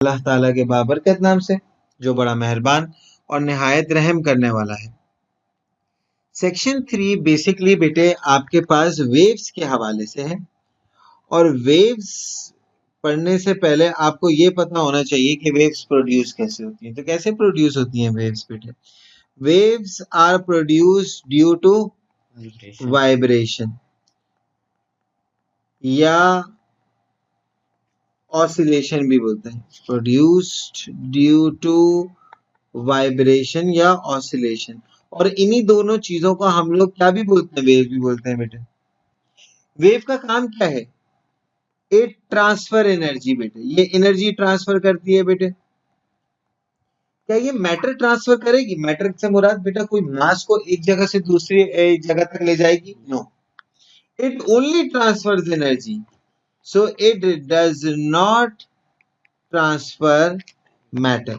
अल्लाह ताला के बाबरकत नाम से जो बड़ा मेहरबान और निहायत रहम करने वाला है। सेक्शन 3 बेसिकली बेटे आपके पास वेव्स के हवाले से है और वेव्स पढ़ने से पहले आपको ये पता होना चाहिए कि वेव्स प्रोड्यूस कैसे होती हैं। तो कैसे प्रोड्यूस होती हैं वेव्स बेटे? Waves are produced due to vibration या ऑसिलेशन भी बोलते हैं। प्रोड्यूस्ड ड्यू टू वाइब्रेशन या ऑसिलेशन, और इन्हीं दोनों चीजों को हम लोग क्या भी बोलते हैं? वेव भी बोलते हैं बेटे। वेव का काम क्या है? इट ट्रांसफर एनर्जी बेटे। ये एनर्जी ट्रांसफर करती है बेटे। क्या ये मैटर ट्रांसफर करेगी? मैटर से मुराद बेटा कोई मास को एक जगह से दूसरी जगह तक ले जाएगी? No, it only transfers energy, so it does not transfer matter.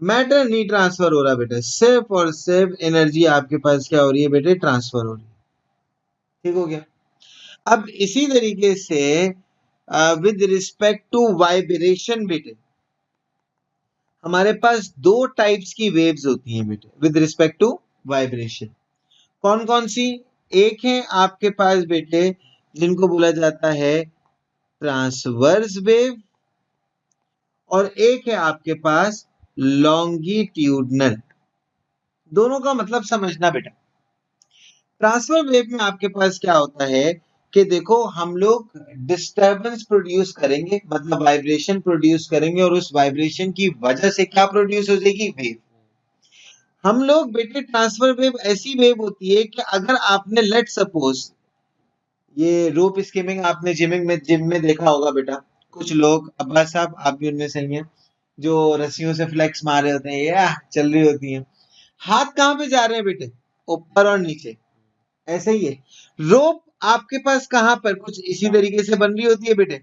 Matter नहीं ट्रांसफर हो रहा बेटा, सिर्फ और सिर्फ एनर्जी आपके पास क्या हो रही है बेटे? ट्रांसफर हो रही है। ठीक हो गया। अब इसी तरीके से विद रिस्पेक्ट टू वाइब्रेशन बेटे, हमारे पास दो टाइप्स की वेव्स होती हैं बेटे विद रिस्पेक्ट टू वाइब्रेशन। कौन कौन सी? एक है आपके पास बेटे जिनको बोला जाता है ट्रांसवर्स वेव, और एक है आपके पास लॉन्गिट्यूडनल। दोनों का मतलब समझना बेटा। ट्रांसफर वेव में आपके पास क्या होता है कि देखो, हम लोग डिस्टरबेंस प्रोड्यूस करेंगे, मतलब वाइब्रेशन प्रोड्यूस करेंगे, और उस वाइब्रेशन की वजह से क्या प्रोड्यूस हो जाएगी? वेव। हम लोग बेटे ट्रांसफर वेव ऐसी वेव होती है कि अगर आपने लेट सपोज ये रोप स्कीमिंग आपने जिम में देखा होगा बेटा। कुछ लोग, अब्बास साहब आप भी उनमें से ही हैं, जो रस्सियों से फ्लेक्स मार रहे होते हैं, या चल रही होती हैं। हाथ कहाँ पे जा रहे हैं बेटे? ऊपर और नीचे। ऐसे ही है रोप आपके पास कहां पर? कुछ इसी तरीके से बन रही होती है बेटे।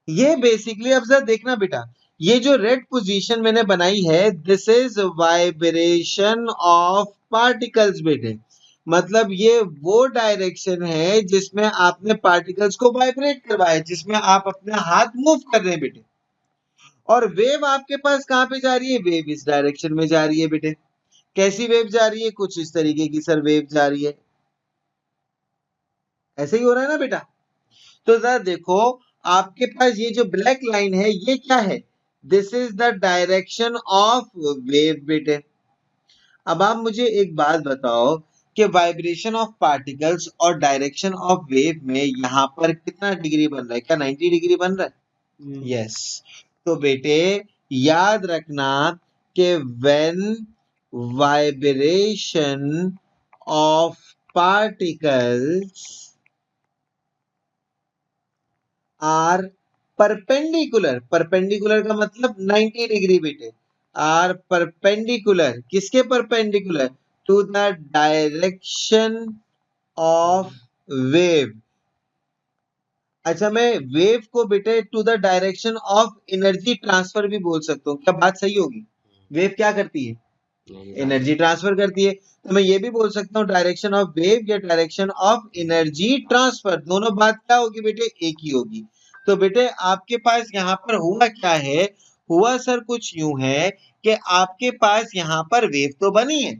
ये बेसिकली अब जरा देखना बेटा, ये जो रेड पोजीशन मैंने बनाई है, this is vibration of particles बेटे। मतलब ये वो डायरेक्शन है जिसमें आपने पार्टिकल्स को वाइब्रेट करवाया, जिसमें आप अपना हाथ मूव कर रहे हैं बेटे। और वेव आपके पास कहां पे जा रही है? वेव इस डायरेक्शन में जा रही है बेटे। कैसी वेव जा रही है? कुछ इस तरीके की सर वेव जा रही है। ऐसे ही हो रहा है ना बेटा? तो जरा देखो, आपके पास ये जो ब्लैक लाइन है ये क्या है? This is the direction of wave बेटे। अब आप मुझे एक बात बताओ कि वाइब्रेशन ऑफ पार्टिकल्स और डायरेक्शन ऑफ वेव में यहां पर कितना डिग्री बन रहा है? क्या 90 डिग्री बन रहा है? यस। तो बेटे याद रखना कि when vibration of particles are perpendicular, perpendicular का मतलब 90 डिग्री बेटे, आर परपेंडिकुलर, किसके perpendicular? To the direction of wave. अच्छा, मैं वेव को बेटे to the direction of energy transfer भी बोल सकता हूँ। क्या बात सही होगी? वेव क्या करती है? एनर्जी ट्रांसफर करती है। तो मैं ये भी बोल सकता हूँ डायरेक्शन ऑफ वेव या डायरेक्शन ऑफ एनर्जी ट्रांसफर। दोनों बात क्या होगी बेटे? एक ही होगी। तो बेटे आपके पास यहाँ पर हुआ क्या है? हुआ सर कुछ यूं है कि आपके पास यहाँ पर वेव तो बनी है,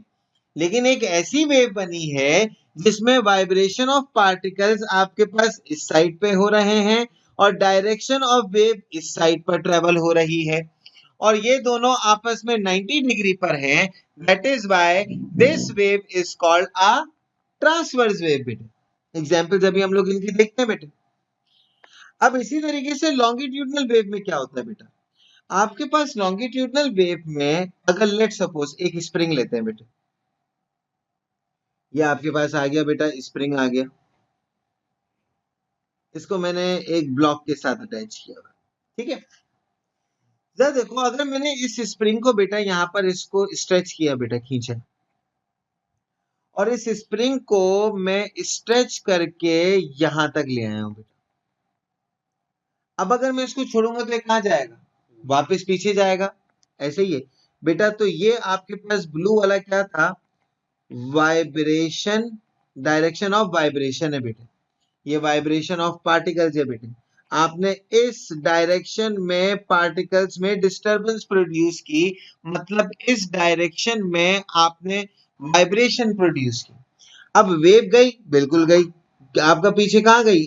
लेकिन एक ऐसी वेव बनी है जिसमें वाइब्रेशन ऑफ पार्टिकल्स आपके पास इस साइड पे हो रहे हैं और डायरेक्शन ऑफ वेव इस साइड पर ट्रेवल हो रही है, और ये दोनों आपस में 90 डिग्री पर हैं। That is why this wave is called a transverse wave बेटे। एग्जांपल्स अभी हम लोग इनकी देखते हैं बेटे। अब इसी तरीके से लॉन्गिट्यूडनल वेव में क्या होता है बेटा? आपके पास लॉन्गिट्यूडनल वेव में अगर लेट सपोज एक स्प्रिंग लेते हैं बेटे, ये आपके पास आ गया बेटा, स्प्रिंग आ गया, इसको मैंने एक ब्लॉक के साथ अटैच किया हुआ, ठीक है। जरा देखो, अगर मैंने इस स्प्रिंग को बेटा यहाँ पर इसको स्ट्रेच किया बेटा, खींचा, और इस स्प्रिंग को मैं स्ट्रेच करके यहां तक ले आया हूं बेटा। अब अगर मैं इसको छोड़ूंगा तो ये कहां जाएगा? वापस पीछे जाएगा। ऐसे ही है बेटा। तो ये आपके पास ब्लू वाला क्या था? वाइब्रेशन, डायरेक्शन ऑफ वाइब्रेशन है बेटे। ये वाइब्रेशन ऑफ पार्टिकल्स है बेटे। आपने इस डायरेक्शन में पार्टिकल्स में डिस्टरबेंस प्रोड्यूस की, मतलब इस डायरेक्शन में आपने वाइब्रेशन प्रोड्यूस की। अब वेव गई, बिल्कुल गई, आपका पीछे कहाँ गई,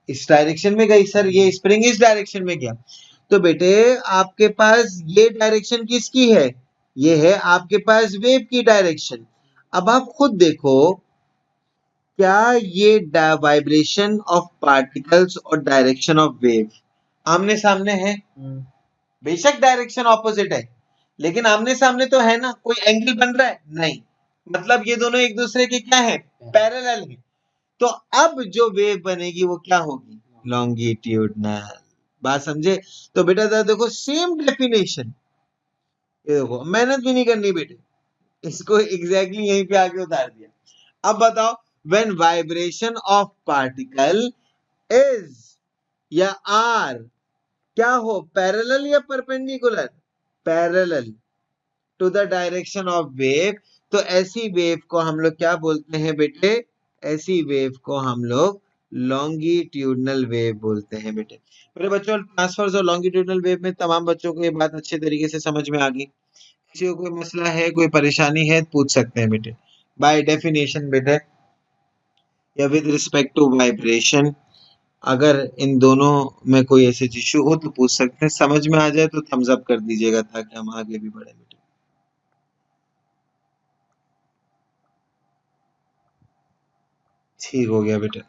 इस डायरेक्शन में गई। सर ये स्प्रिंग इस डायरेक्शन में गया, तो बेटे आपके पास ये डायरेक्शन किसकी है, ये है आपके पास वेव की डायरेक्शन। अब आप खुद देखो, क्या ये वाइब्रेशन ऑफ पार्टिकल्स और डायरेक्शन ऑफ वेव आमने सामने है? बेशक डायरेक्शन ऑपोजिट है, लेकिन आमने सामने तो है ना, कोई एंगल बन रहा है नहीं, मतलब ये दोनों एक दूसरे के क्या है, पैरेलल है। तो अब जो वेव बनेगी वो क्या होगी, लॉन्गिट्यूडनल। बात समझे? तो बेटा जरा देखो, सेम डेफिनेशन, ये देखो मेहनत भी नहीं करनी बेटे, इसको एग्जैक्टली यहीं पे आके उतार दिया। अब बताओ, when vibration of particle is या आर क्या हो, पैरेलल या perpendicular, parallel to the direction of wave, तो ऐसी वेव को हम लोग क्या बोलते हैं बेटे, ऐसी वेव को हम लोग लॉन्गिट्यूडनल वेव बोलते हैं बेटे। मेरे बच्चों, ट्रांसफर्स और लॉन्गिट्यूडनल वेव में तमाम बच्चों को ये बात अच्छे तरीके से समझ में आ गई। किसी को कोई मसला है, कोई परेशानी है, पूछ सकते हैं बेटे। बाय डेफिनेशन बेटे, या विद रिस्पेक्ट टू वाइब्रेशन, अगर इन दोनों में कोई ऐसे इश्यू हो तो पूछ सकते हैं, समझ में आ जाए तो थम्स अप कर दीजिएगा ताकि हम आगे भी बढ़े बेटे। ठीक हो गया बेटे।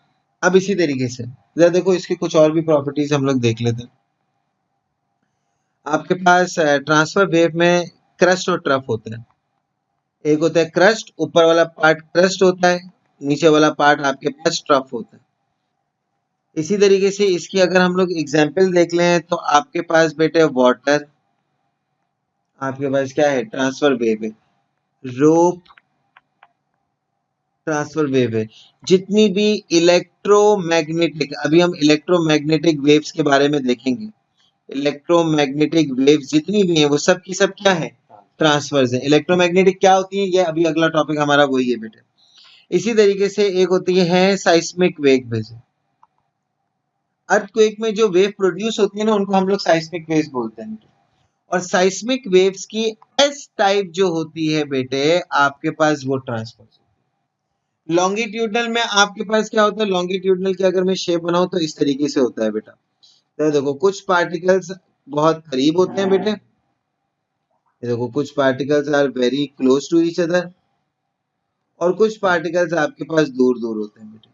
अब इसी तरीके से जरा देखो, इसकी कुछ और भी प्रॉपर्टीज हम लोग देख लेते हैं। आपके पास ट्रांसफर वेव में क्रस्ट और ट्रफ होते हैं। एक होता है क्रस्ट, ऊपर वाला पार्ट क्रस्ट होता है, नीचे वाला पार्ट आपके पास ट्रफ होता है। इसी तरीके से इसकी अगर हम लोग एग्जाम्पल देख लें तो आपके पास बेटे वाटर, आपके पास क्या है, ट्रांसफर वेव है, रोप ट्रांसफर वेव है। जितनी भी इलेक्ट्रोमैग्नेटिक, अभी हम इलेक्ट्रोमैग्नेटिक वेव्स के बारे में देखेंगे, इलेक्ट्रोमैग्नेटिक वेव्स जितनी भी हैं वो सब की सब क्या है, ट्रांसफर्स है। इलेक्ट्रोमैग्नेटिक क्या होती है, ये अभी अगला टॉपिक हमारा वही है बेटे। इसी तरीके से एक होती है साइस्मिक वेव्स। अर्थक्वेक में जो वेव प्रोड्यूस होती है ना, उनको हम लोग साइस्मिक वेव्स बोलते हैं। और साइस्मिक वेव्स की एस टाइप जो होती है बेटे, आपके पास वो ट्रांसफर। लॉन्गिट्यूडनल में आपके पास क्या होता है, लॉन्गिट्यूडनल की अगर मैं शेप बनाऊं तो इस तरीके से होता है बेटा। तो देखो कुछ पार्टिकल्स बहुत करीब होते हैं बेटे, ये देखो कुछ particles are very close to each other, और कुछ पार्टिकल्स आपके पास दूर दूर होते हैं बेटे।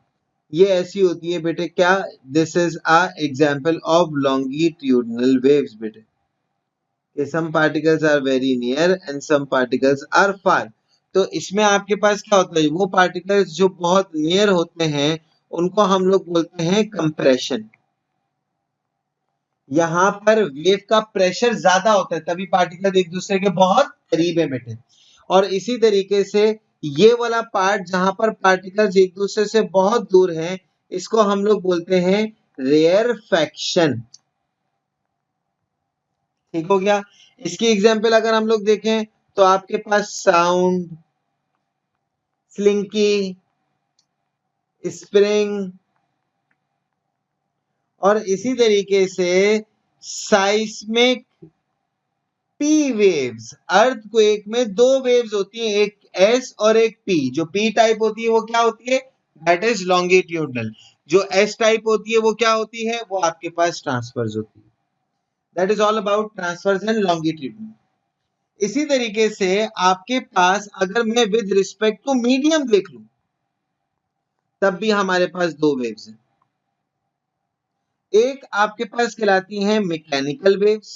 ये ऐसी होती है बेटे क्या, this is a example of longitudinal waves बेटे। Some particles are very near and some particles are far. तो इसमें आपके पास क्या होता है, वो पार्टिकल्स जो बहुत नियर होते हैं उनको हम लोग बोलते हैं कंप्रेशन। यहाँ पर वेव का प्रेशर ज्यादा होता है, तभी पार्टिकल एक दूसरे के बहुत करीब है बेटे। और इसी तरीके से ये वाला पार्ट जहां पर पार्टिकल्स एक दूसरे से बहुत दूर हैं, इसको हम लोग बोलते हैं रेयरफैक्शन। ठीक हो गया। इसकी एग्जांपल अगर हम लोग देखें तो आपके पास साउंड, स्लिंकी, स्प्रिंग, और इसी तरीके से साइस्मिक पी वेव्स। अर्थक्वेक में दो वेव्स होती हैं, एक एस और एक पी। जो पी टाइप होती है वो क्या होती है, दैट इज लॉन्गिट्यूडनल। जो एस टाइप होती है वो क्या होती है, वो आपके पास ट्रांसफर्स होती है। That is all about transfers and longitudinal. इसी तरीके से आपके पास अगर मैं विद रिस्पेक्ट टू मीडियम देख लूं, तब भी हमारे पास दो वेव्स हैं। एक आपके पास कहलाती हैं मैकेनिकल वेव्स,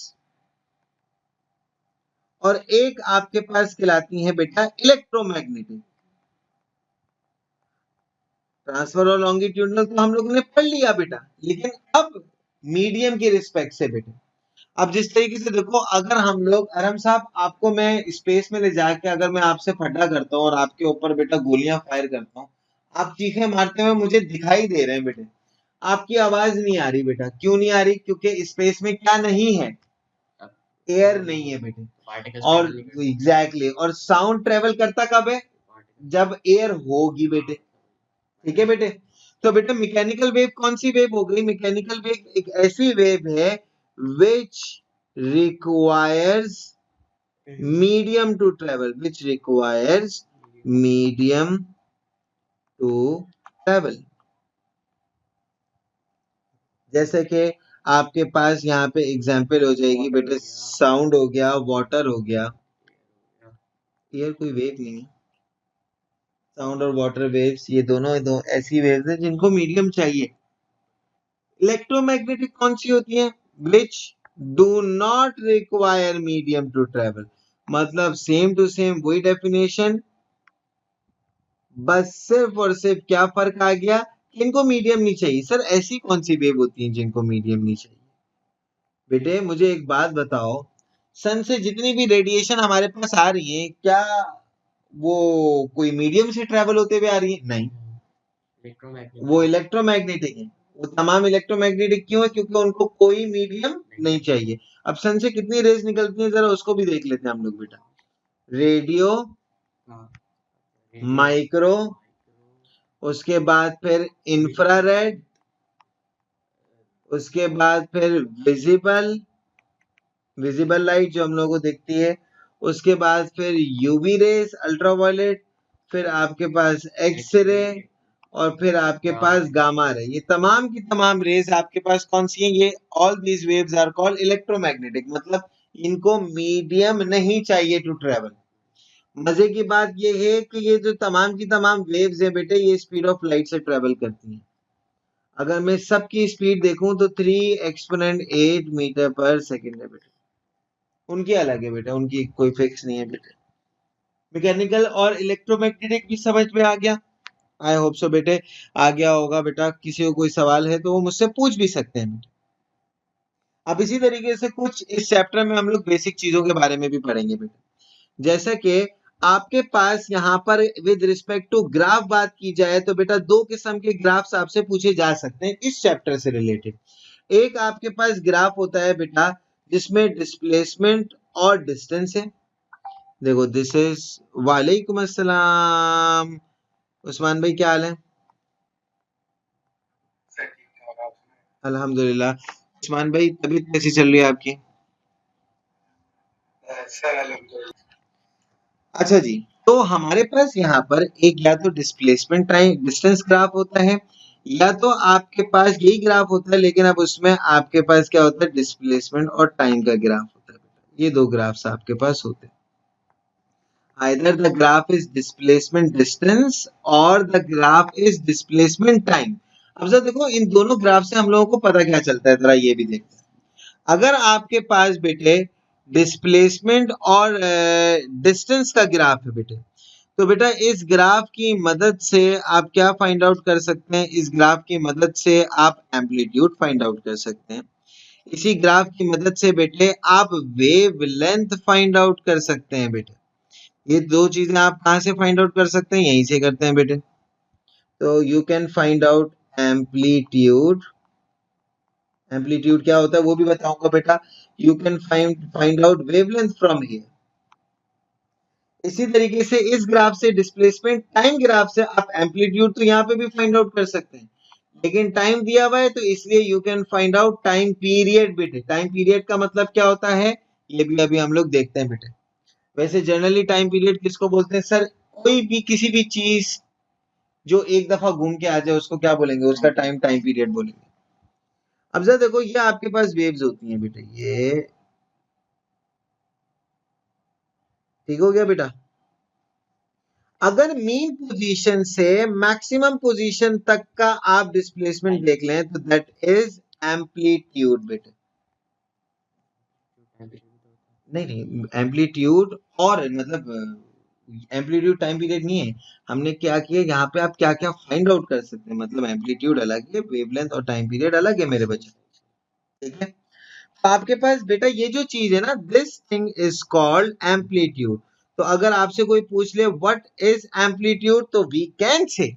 और एक आपके पास कहलाती हैं बेटा इलेक्ट्रोमैग्नेटिक। ट्रांसफर और लॉन्गिट्यूडनल तो हम लोगों ने पढ़ लिया बेटा, लेकिन अब मीडियम की रिस्पेक्ट से बेटा। अब जिस तरीके से देखो, अगर हम लोग, अरम साहब आपको मैं स्पेस में ले जाके अगर मैं आपसे फटा करता हूँ और आपके ऊपर बेटा गोलियां फायर करता हूँ, आप चीखें मारते हुए मुझे दिखाई दे रहे हैं बेटे, आपकी आवाज नहीं आ रही बेटा। क्यों नहीं आ रही, क्योंकि स्पेस में क्या नहीं है, एयर नहीं है बेटे। और एग्जैक्टली, और साउंड ट्रेवल करता कब है, जब एयर होगी बेटे। ठीक है बेटे। तो बेटा मैकेनिकल वेव कौन सी वेव हो गई? मैकेनिकल वेव एक ऐसी वेव है which requires medium to travel, which requires medium to travel. जैसे कि आपके पास यहाँ पे एग्जाम्पल हो जाएगी बेटे, साउंड हो गया, वाटर हो गया, एयर कोई वेव नहीं है, साउंड और वाटर वेव्स ये दोनों दो ऐसी वेव्स हैं जिनको मीडियम चाहिए। इलेक्ट्रोमैग्नेटिक कौन सी होती है? Which do not require medium to travel. मतलब सेम टू सेम वही डेफिनेशन, बस सिर्फ और सिर्फ क्या फर्क आ गया कि इनको मीडियम नहीं चाहिए। सर ऐसी कौन सी वेव होती है जिनको मीडियम नहीं चाहिए? बेटे मुझे एक बात बताओ, सन से जितनी भी रेडिएशन हमारे पास आ रही है, क्या वो कोई मीडियम से ट्रेवल होते हुए आ रही है? नहीं, वो इलेक्ट्रोमैग्नेटिक है। वो तमाम इलेक्ट्रोमैग्नेटिक क्यों है? क्योंकि उनको कोई मीडियम नहीं चाहिए। अब सन से कितनी रेज निकलती है जरा उसको भी देख लेते हैं हम लोग बेटा। रेडियो, माइक्रो, उसके बाद फिर इंफ्रारेड, उसके बाद फिर विजिबल, विजिबल लाइट जो हम लोगों को दिखती है, उसके बाद फिर यूवी रेस, अल्ट्रावायलेट, फिर आपके पास एक्स रे, और फिर आपके पास गामा रे। ये तमाम की तमाम रेज आपके पास कौन सी हैं? ये all these waves are called electromagnetic. मतलब इनको मीडियम नहीं चाहिए टू ट्रेवल। मजे की बात ये है कि ये जो तमाम की तमाम वेव्स है बेटे, ये स्पीड ऑफ लाइट से ट्रेवल करती हैं। अगर मैं सबकी स्पीड देखूं तो 3 एक्सपोनेंट 8 मीटर पर सेकेंड है बेटे। उनकी अलग है बेटा, उनकी कोई फिक्स नहीं है बेटे। मैकेनिकल और इलेक्ट्रोमैग्नेटिक भी समझ में आ गया? आई होप सो बेटे आ गया होगा। बेटा किसी को कोई सवाल है तो वो मुझसे पूछ भी सकते हैं बेटे। अब इसी तरीके से कुछ इस चैप्टर में हम लोग बेसिक चीजों के बारे में भी पढ़ेंगे बेटा। जैसे कि आपके पास यहाँ पर विद रिस्पेक्ट टू ग्राफ बात की जाए तो बेटा दो किस्म के ग्राफ्स आपसे पूछे जा सकते हैं इस चैप्टर से रिलेटेड। एक आपके पास ग्राफ होता है बेटा जिसमें डिस्प्लेसमेंट और डिस्टेंस है। देखो दिस इज, वालेकुम अस्सलाम उस्मान भाई, क्या हाल है? अल्हम्दुलिल्लाह। उस्मान भाई तबीयत कैसी चल रही है आपकी? अच्छा जी, तो हमारे पास यहाँ पर एक या तो डिस्प्लेसमेंट टाइम डिस्टेंस ग्राफ होता है, या तो आपके पास यही ग्राफ होता है लेकिन अब उसमें आपके पास क्या होता है? डिस्प्लेसमेंट और टाइम का ग्राफ होता है। ये दो ग्राफ्स आपके पास होते हैं। Either the graph is displacement distance or the graph is displacement time। अब जरा देखो इन दोनों ग्राफ से हम लोगों को पता क्या चलता है, जरा ये भी देखते हैं। अगर आपके पास बेटे डिस्प्लेसमेंट और डिस्टेंस का ग्राफ है बेटे, तो बेटा इस ग्राफ की मदद से आप क्या फाइंड आउट कर सकते हैं? इस ग्राफ की मदद से आप एम्पलीट्यूड फाइंड आउट कर सकते हैं। इसी ग्राफ की मदद से बेटे आप वेव लेंथ फाइंड आउट कर सकते हैं बेटे। ये दो चीजें आप कहाँ से फाइंड आउट कर सकते हैं? यहीं से करते हैं बेटे। तो you can find out amplitude. Amplitude क्या होता है वो भी बताऊंगा बेटा। You can find out wavelength from here. इसी तरीके से इस ग्राफ से डिस्प्लेसमेंट टाइम ग्राफ से आप एम्पलीट्यूड तो यहाँ पे भी फाइंड आउट कर सकते हैं, लेकिन टाइम दिया हुआ है तो इसलिए you can find out time period बेटे। टाइम पीरियड का मतलब क्या होता है ये भी अभी हम लोग देखते हैं बेटे। वैसे जनरली टाइम पीरियड किसको बोलते हैं सर? कोई भी किसी भी चीज जो एक दफा घूम के आ जाए उसको क्या बोलेंगे? उसका टाइम टाइम पीरियड बोलेंगे। अब जरा देखो ये आपके पास वेव्स होती हैं बेटे, ये ठीक हो गया बेटा। अगर मीन पोजीशन से मैक्सिमम पोजीशन तक का आप डिस्प्लेसमेंट देख लें तो दैट इज एम्पलीट्यूड बेटे। नहीं नहीं, एम्पलीट्यूड और मतलब एम्पलीट्यूड टाइम पीरियड नहीं है। हमने क्या किया यहाँ पे, आप क्या क्या फाइंड आउट कर सकते हैं। मतलब एम्पलीट्यूड अलग है, वेवलेंथ और टाइम पीरियड अलग है मेरे बच्चे, ठीक है? तो आपके पास बेटा ये जो चीज है ना, this thing is called amplitude. तो अगर आपसे कोई पूछ ले व्हाट इज एम्पलीट्यूड, तो we can say,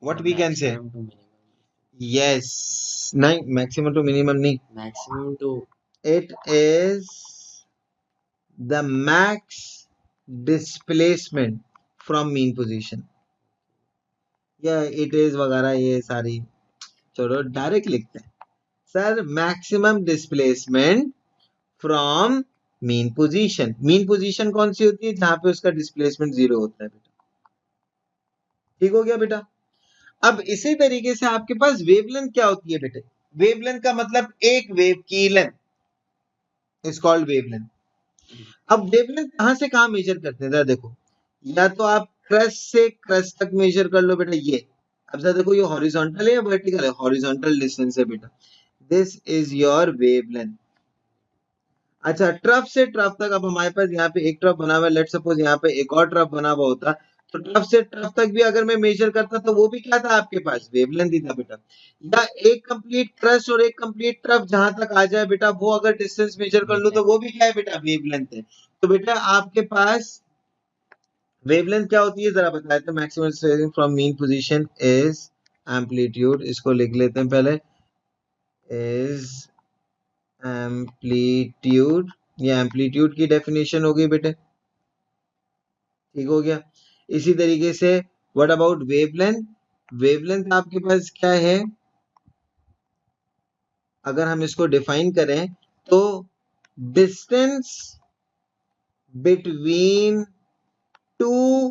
what we can say, yes, नहीं मैक्सिमम टू मिनिमम नहीं, maximum to, it is the max displacement from mean position. या इट इज वगैरह ये सारी छोड़ो, डायरेक्ट लिखते हैं sir maximum displacement from mean position. Mean position कौन सी होती है? जहां पे उसका डिस्प्लेसमेंट 0 होता है बेटा। ठीक हो गया बेटा। अब इसी तरीके से आपके पास वेवलेंथ क्या होती है बेटे? वेवलेंथ का मतलब एक वेव की लेंथ इज कॉल्ड वेवलेंथ। अब वेवलेंथ कहां से कहां मेजर करते हैं? देखो, या तो आप क्रस्ट से क्रस्ट तक मेजर कर लो बेटा ये। अब जरा देखो, ये हॉरिजॉन्टल है या वर्टिकल है? हॉरिजॉन्टल डिस्टेंस है बेटा। This is your wavelength. अच्छा, ट्रफ से ट्रफ तक, अब हमारे पास यहाँ पे एक ट्रफ बना हुआ है, लेट सपोज यहाँ पे एक और ट्रफ बना हुआ होता, तो ट्रफ से ट्रफ तक भी अगर मैं मेजर करता तो वो भी क्या था आपके पास? वेवलेंथ ही था बेटा। या एक कंप्लीट क्रस्ट और एक कंप्लीट ट्रफ जहां तक आ जाए बेटा, वो अगर डिस्टेंस मेजर कर लूं तो वो भी क्या है बेटा? वेवलेंथ है। तो बेटा आपके पास वेवलेंथ क्या होती है जरा बताए तो? Maximum spacing from mean position is amplitude, इसको लिख लेते हैं पहले, इज एम्पलीट्यूड। ये एम्पलीट्यूड की डेफिनेशन हो गई बेटे। ठीक हो गया। इसी तरीके से व्हाट अबाउट वेवलेंथ? वेवलेंथ आपके पास क्या है? अगर हम इसको डिफाइन करें तो डिस्टेंस बिटवीन टू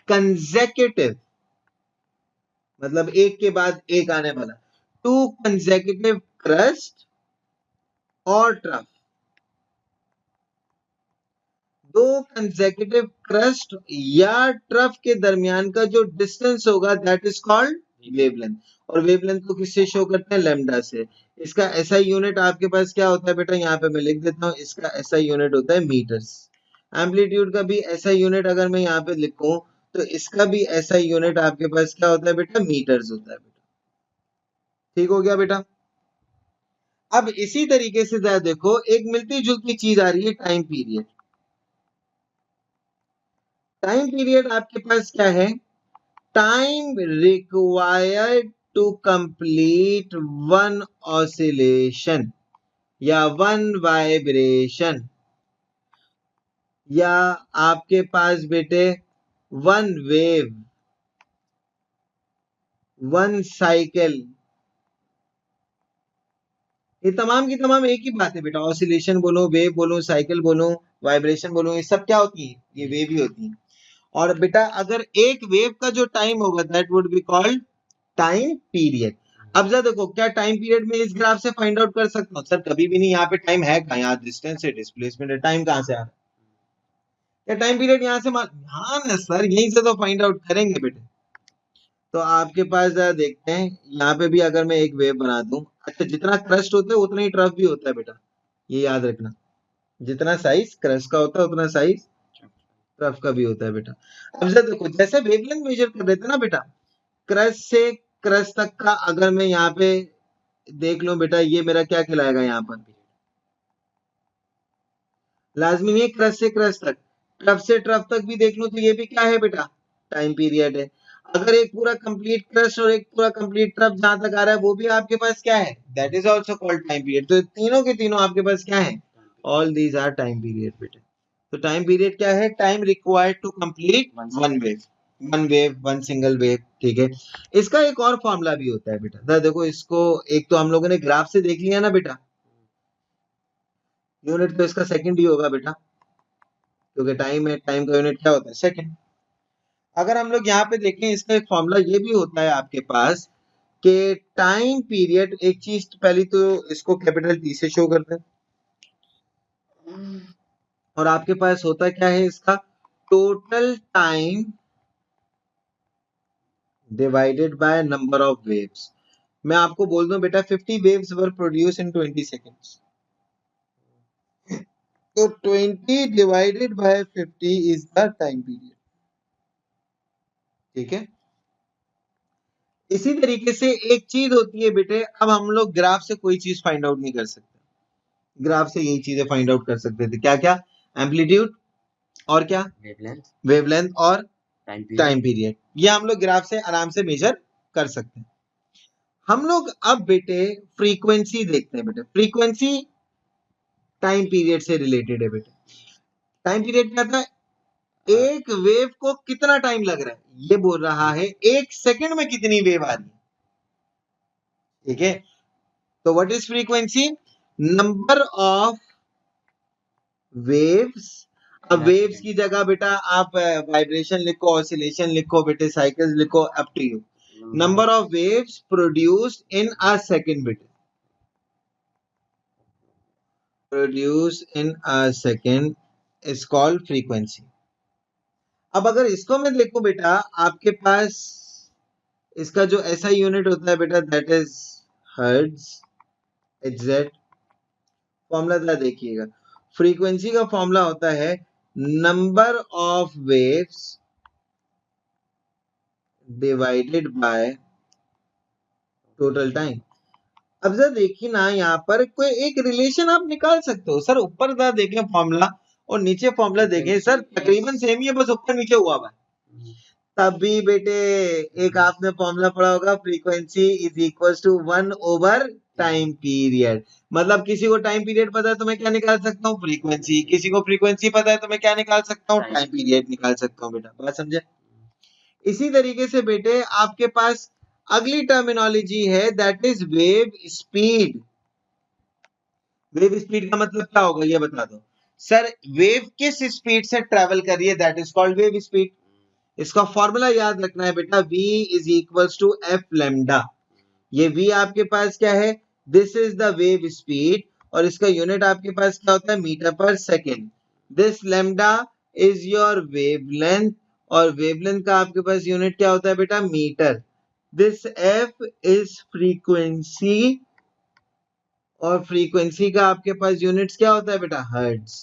कंसेक्यूटिव, मतलब एक के बाद एक आने वाला, टू कंसेक्यूटिव क्रस्ट और ट्रफ, दो कंसेक्यूटिव क्रस्ट या ट्रफ के दरमियान का जो डिस्टेंस होगा दैट इज कॉल्ड वेवलेंथ। और वेवलेंथ को किससे शो करते हैं? लैम्डा से। इसका एसआई यूनिट आपके पास क्या होता है बेटा? यहाँ पे मैं लिख देता हूँ, इसका एसआई यूनिट होता है मीटर्स। एम्पलीट्यूड का भी एसआई यूनिट अगर मैं यहाँ पे लिखूं तो इसका भी एसआई यूनिट आपके पास क्या होता है बेटा? मीटर्स होता है बेटा। ठीक हो गया बेटा। अब इसी तरीके से जरा देखो, एक मिलती जुलती चीज आ रही है, टाइम पीरियड। टाइम पीरियड आपके पास क्या है? Time required to complete one oscillation या वन वाइब्रेशन, या आपके पास बेटे वन वेव, वन साइकिल। ये तमाम की तमाम एक ही बात है बेटा। ऑसिलेशन बोलो, वेव बोलो, साइकिल बोलो, वाइब्रेशन बोलो, ये सब क्या होती है? ये वेव ही होती है। और बेटा अगर एक वेव का जो टाइम होगा that would be called time period. अब जरा देखो, क्या टाइम पीरियड में इस ग्राफ से फाइंड आउट कर सकता हूँ? सर कभी भी नहीं। यहाँ पे टाइम है कहाँ? यहाँ डिस्टेंस है, डिस्प्लेसमेंट है, टाइम कहाँ से आ रहा है? क्या टाइम पीरियड यहाँ से हाँ ना सर, यहीं से तो फाइंड आउट करेंगे बेटे। तो आपके पास जरा देखते हैं, यहाँ पे भी अगर मैं एक वेव बना दूं, अच्छा जितना क्रस्ट होता है उतना ही ट्रफ भी होता है बेटा, ये याद रखना। जितना साइज क्रस्ट का होता है उतना साइज ट्रफ का भी होता है बेटा। अब जरा देखो, जैसे वेवलेंथ मेजर कर रहे थे ना बेटा, क्रस्ट से क्रस्ट तक का अगर मैं यहाँ पे देख लो बेटा, ये मेरा क्या कहलाएगा? यहाँ पर लाजमी नहीं क्रस्ट से क्रस्ट तक, ट्रफ से ट्रफ तक भी देख लो तो ये भी क्या है बेटा? टाइम पीरियड है। अगर एक पूरा कंप्लीट क्रस्ट और एक पूरा कंप्लीट ट्रफ जहां तक आ रहा है वो भी आपके पास क्या है? That is also called time period. तो तीनों के तीनों आपके पास क्या है? All these are time period बेटे। तो टाइम पीरियड क्या है? Time required to complete one wave, one wave, one single wave. ठीक है। इसका एक और फॉर्मूला भी होता है बेटा, देखो इसको, एक तो हम लोगों ने ग्राफ से देख लिया ना बेटा, यूनिट तो इसका सेकंड ही होगा बेटा, क्योंकि टाइम है, टाइम का यूनिट क्या होता है? सेकंड। अगर हम लोग यहाँ पे देखें, इसका एक फॉर्मूला ये भी होता है आपके पास कि टाइम पीरियड, एक चीज पहली तो इसको कैपिटल टी से शो करते हैं, और आपके पास होता क्या है? इसका total time divided by number of waves. मैं आपको बोल दूं बेटा, 50 waves were produce in 20 seconds, तो 20 divided by 50 is the time period. ठीक है। इसी तरीके से एक चीज होती है बेटे, अब हम लोग ग्राफ से कोई चीज फाइंड आउट नहीं कर सकते, ग्राफ से यही चीजें फाइंड आउट कर सकते थे। क्या क्या? एम्पलीट्यूड और क्या? वेवलेंथ। वेवलेंथ और टाइम पीरियड, ये हम लोग ग्राफ से आराम से मेजर कर सकते हैं। हम लोग अब बेटे फ्रीक्वेंसी देखते हैं बेटे। फ्रीक्वेंसी टाइम पीरियड से रिलेटेड है बेटे। टाइम पीरियड क्या था? एक वेव को कितना टाइम लग रहा है, ये बोल रहा है 1 सेकंड में कितनी वेव आ रही है। ठीक है, तो what is frequency? Number of waves. अब वेव्स की जगह बेटा आप वाइब्रेशन लिखो, ऑसिलेशन लिखो, बेटे साइकिल्स लिखो, up to you. Number of waves produced in a second, बेटे produced in a second is called frequency. अब अगर इसको मैं देखो बेटा, आपके पास इसका जो ऐसा यूनिट होता है बेटा, that is hertz, exact formula जरा देखिएगा। फ्रीक्वेंसी का फॉर्मूला होता है number of waves divided by total time. अब जरा देखिए ना, यहाँ पर कोई एक रिलेशन आप निकाल सकते हो। सर ऊपर जरा देखें फॉर्मूला और नीचे फॉर्मूला देखें, सर तकरीबन सेम ही है, बस ऊपर नीचे हुआ हुआ है। तब भी बेटे एक आपने फॉर्मूला पढ़ा होगा, frequency is equal to 1 over time period. मतलब किसी को टाइम पीरियड पता है तो मैं क्या निकाल सकता हूँ, फ्रीक्वेंसी। किसी को फ्रीक्वेंसी पता है तो मैं क्या निकाल सकता हूँ, टाइम पीरियड निकाल सकता हूँ। बेटा बात समझे? इसी तरीके से बेटे आपके पास अगली टर्मिनोलॉजी है, that is wave speed. Wave speed का मतलब क्या होगा ये बता दो। सर वेव किस स्पीड से ट्रेवल कर रही है, that is called wave speed. इसका फॉर्मूला याद रखना है बेटा, v is equals to f lambda. ये v आपके पास क्या है, this is the wave speed, और इसका यूनिट आपके पास क्या होता है, मीटर पर second. This lambda is your wavelength, और वेवलेंथ का आपके पास यूनिट क्या होता है बेटा, metre. This f is frequency, और फ्रीक्वेंसी का आपके पास यूनिट्स क्या होता है बेटा, हर्ट्ज।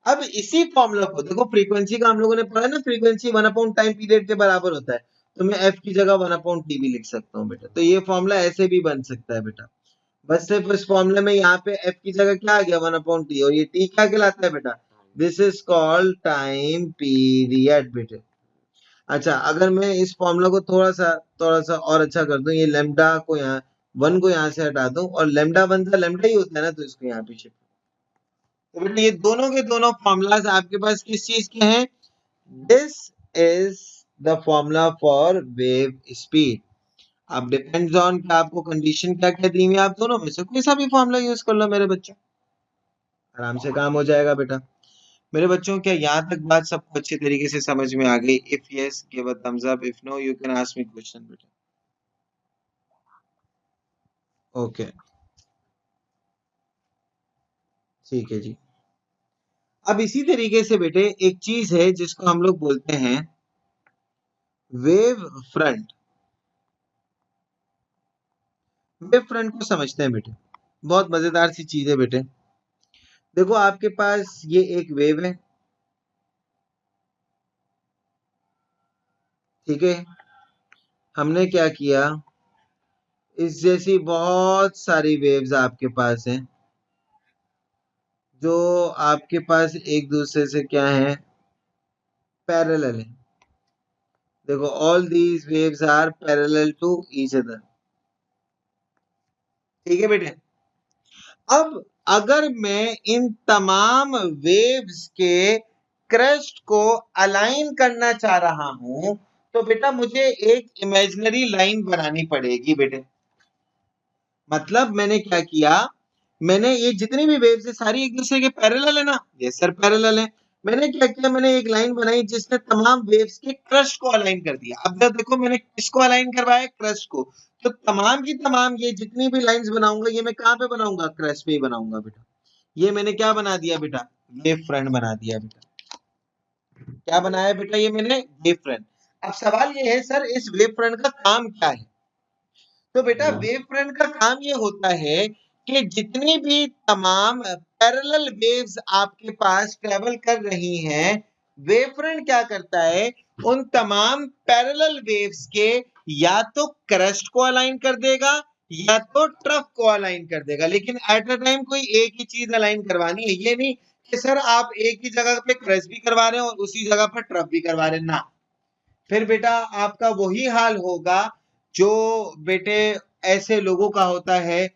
अब इसी फॉर्मूला को देखो, फ्रीक्वेंसी का हम लोगों ने पढ़ा ना, फ्रीक्वेंसी 1 अपॉन टाइम पीरियड के बराबर होता है, तो मैं f की जगह 1 अपॉन t भी लिख सकता हूँ बेटा। तो ये फॉर्मूला ऐसे भी बन सकता है बेटा, बस सिर्फ इस फॉर्मूले में यहाँ पे f की जगह क्या आ गया, 1 अपॉन t, और ये t क्या कहलाता है बेटा, this is called time period बेटे। अच्छा, अगर मैं इस फॉर्मूला को थोड़ा सा और अच्छा कर दूं, ये लेमडा को यहाँ 1 को यहाँ से हटा दूं, और लेमडा 1 सा लेमडा ही होता है ना, तो इसको यहाँ पे शिफ्ट। तो बेटा ये दोनों के दोनों फॉर्मूलाज आपके पास किस चीज के हैं, this is the formula for wave speed. अब डिपेंड्स ऑन कि आपको कंडीशन क्या क्या दी हुई है, आप दोनों में से कोई सा भी फॉर्मूला यूज कर लो मेरे बच्चों, आराम से काम हो जाएगा बेटा। मेरे बच्चों क्या यहाँ तक बात सबको अच्छी तरीके से समझ में आ गई? If yes give a thumbs up, if no you can ask me question बेटा। ओके ठीक है जी। अब इसी तरीके से बेटे एक चीज है जिसको हम लोग बोलते हैं वेव फ्रंट। वेव फ्रंट को समझते हैं बेटे, बहुत मजेदार सी चीज है बेटे। देखो आपके पास ये एक वेव है, ठीक है। हमने क्या किया, इस जैसी बहुत सारी वेव्स आपके पास हैं, जो आपके पास एक दूसरे से क्या है, पैरेलल है। देखो all these waves are parallel to each other, ठीक है बेटे। अब अगर मैं इन तमाम वेव्स के क्रस्ट को अलाइन करना चाह रहा हूं, तो बेटा मुझे एक इमेजिनरी लाइन बनानी पड़ेगी बेटे। मतलब मैंने क्या किया, मैंने ये जितनी भी वेव्स है सारी एक दूसरे के पैरेलल है ना, ये सर पैरेलल है। मैंने क्या किया, मैंने एक लाइन बनाई जिसने तमाम वेव्स के क्रस्ट को अलाइन कर दिया। अब जब देखो मैंने किसको अलाइन करवाया, क्रस्ट को। तो तमाम की तमाम ये जितनी भी लाइंस बनाऊंगा, ये मैं कहाँ पे बनाऊंगा, क्रस्ट पे ही बनाऊंगा बेटा। ये मैंने क्या बना दिया बेटा, वेव फ्रंट बना दिया बेटा। क्या बनाया बेटा, ये मैंने वेव फ्रंट। अब सवाल ये है सर इस वेव फ्रंट का काम क्या है। तो बेटा वेव फ्रंट का काम ये होता है कि जितनी भी तमाम पैरेलल वेव्स आपके पास ट्रेवल कर रही हैं, वेव फ्रंट क्या करता है, उन तमाम पैरेलल वेव्स के या तो क्रस्ट को अलाइन कर देगा या तो ट्रफ को अलाइन कर देगा। लेकिन एट अ टाइम कोई एक ही चीज अलाइन करवानी है, ये नहीं कि सर आप एक ही जगह पे क्रस्ट भी करवा रहे हो और उसी जगह पर ट्रफ भी करवा रहे हैं ना। फिर बेटा आपका वही हाल होगा जो बेटे ऐसे लोगों का होता है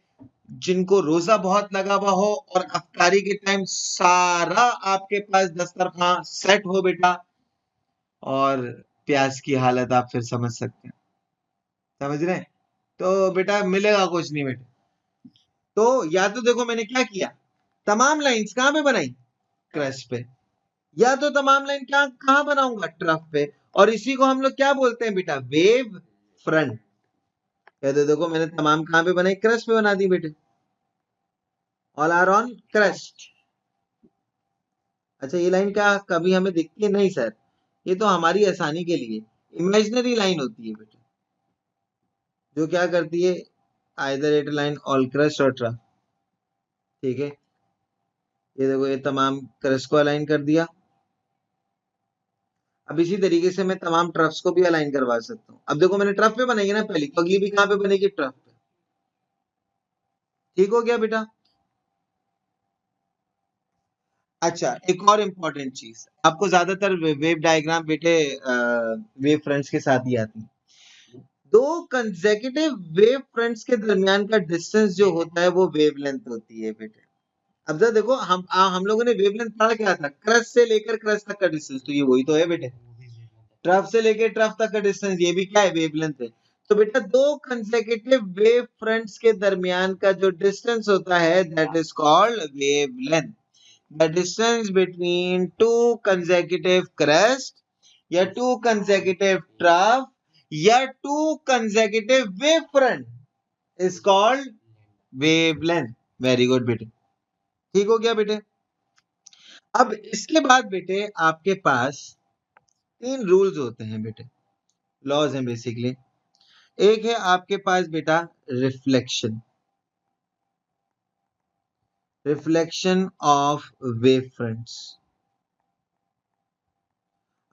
जिनको रोजा बहुत लगा हुआ हो और अफ्तारी के टाइम सारा आपके पास दस्तरखान सेट हो बेटा, और प्यास की हालत आप फिर समझ सकते हैं। समझ रहे हैं? तो बेटा मिलेगा कुछ नहीं बेटा। तो या तो देखो मैंने क्या किया, तमाम लाइंस कहां पे बनाई, क्रस्ट पे, या तो तमाम लाइन क्या कहां बनाऊंगा, ट्रफ पे, और इसी को हम लोग क्या बोलते हैं बेटा, वेव फ्रंट। या तो देखो मैंने तमाम कहां पे बनाई, क्रस्ट पे बना दी बेटे, ऑल आर ऑन क्रस्ट। अच्छा ये लाइन क्या कभी हमें दिखती है, नहीं सर, ये तो हमारी आसानी के लिए इमेजिनरी लाइन होती है बेटे, जो क्या करती है, either it line all crust और ट्रफ। ठीक है, ये देखो ये तमाम क्रस्ट को अलाइन कर दिया। अब इसी तरीके से मैं तमाम ट्रफ्स को भी अलाइन करवा सकता हूँ। अब देखो मैंने ट्रफ पे बनाई है ना पहली, तो अगली भी कहां पे बनेगी, ट्रफ पे। ठीक हो गया बेटा। अच्छा एक और इम्पोर्टेंट चीज, आपको ज्यादातर वेव डायग्राम बेटे वेव फ्रंट्स के साथ ही आती है। दो कंसेक्यूटिव वेव फ्रंट्स के दरमियान का डिस्टेंस जो होता है वो वेवलेंथ होती है बेटे। अब जरा देखो हम लोगों ने वेवलेंथ पढ़ा क्या था, क्रस्ट से लेकर क्रस्ट तक का डिस्टेंस, तो ये वही तो है बेटे, ट्रफ से लेकर ट्रफ तक का डिस्टेंस, ये भी क्या है, वेवलेंथ है। तो बेटा दो कंसेक्यूटिव वेव फ्रंट्स के दरमियान का जो डिस्टेंस होता है that is called wavelength. The distance between two consecutive crest या two consecutive trough या two consecutive wave front is called wavelength. Very good बेटे, ठीक हो गया बेटे। अब इसके बाद बेटे आपके पास तीन रूल्स होते हैं बेटे, लॉज हैं बेसिकली। एक है आपके पास बेटा reflection, reflection of wave fronts.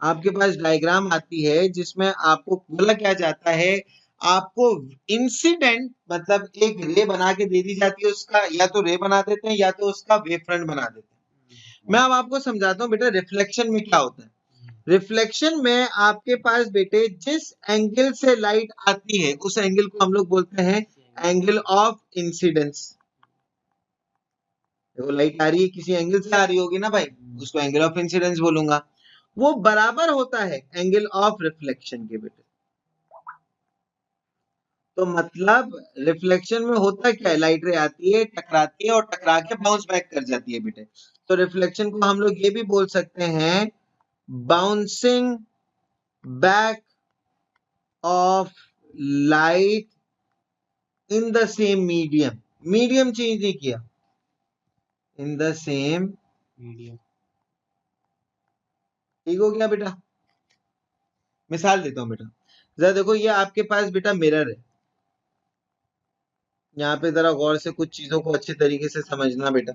आपके पास डायग्राम आती है जिसमें आपको बोला क्या जाता है, आपको इंसिडेंट मतलब एक रे बना के दे दी जाती है, उसका या तो रे बना देते हैं या तो उसका वेव फ्रंट बना देते हैं। मैं अब आपको समझाता हूँ बेटा रिफ्लेक्शन में क्या होता है। रिफ्लेक्शन में आपके पास बेटे जिस एंगल से लाइट आती है उस एंगल को हम लोग बोलते हैं एंगल ऑफ इंसिडेंस। देखो लाइट आ रही है किसी एंगल से आ रही होगी ना भाई, उसको एंगल ऑफ इंसिडेंस बोलूंगा, वो बराबर होता है एंगल ऑफ रिफ्लेक्शन के बेटे। तो मतलब रिफ्लेक्शन में होता क्या है, लाइट रे आती है, टकराती है और टकरा के बाउंस बैक कर जाती है बेटे। तो रिफ्लेक्शन को हम लोग ये भी बोल सकते हैं bouncing back of light in the same medium. Medium change नहीं किया, इन द सेम मीडियम। ठीक हो गया बेटा। मिसाल देता हूं बेटा, जरा देखो ये आपके पास बेटा मिरर है, यहाँ पे जरा गौर से कुछ चीजों को अच्छे तरीके से समझना बेटा।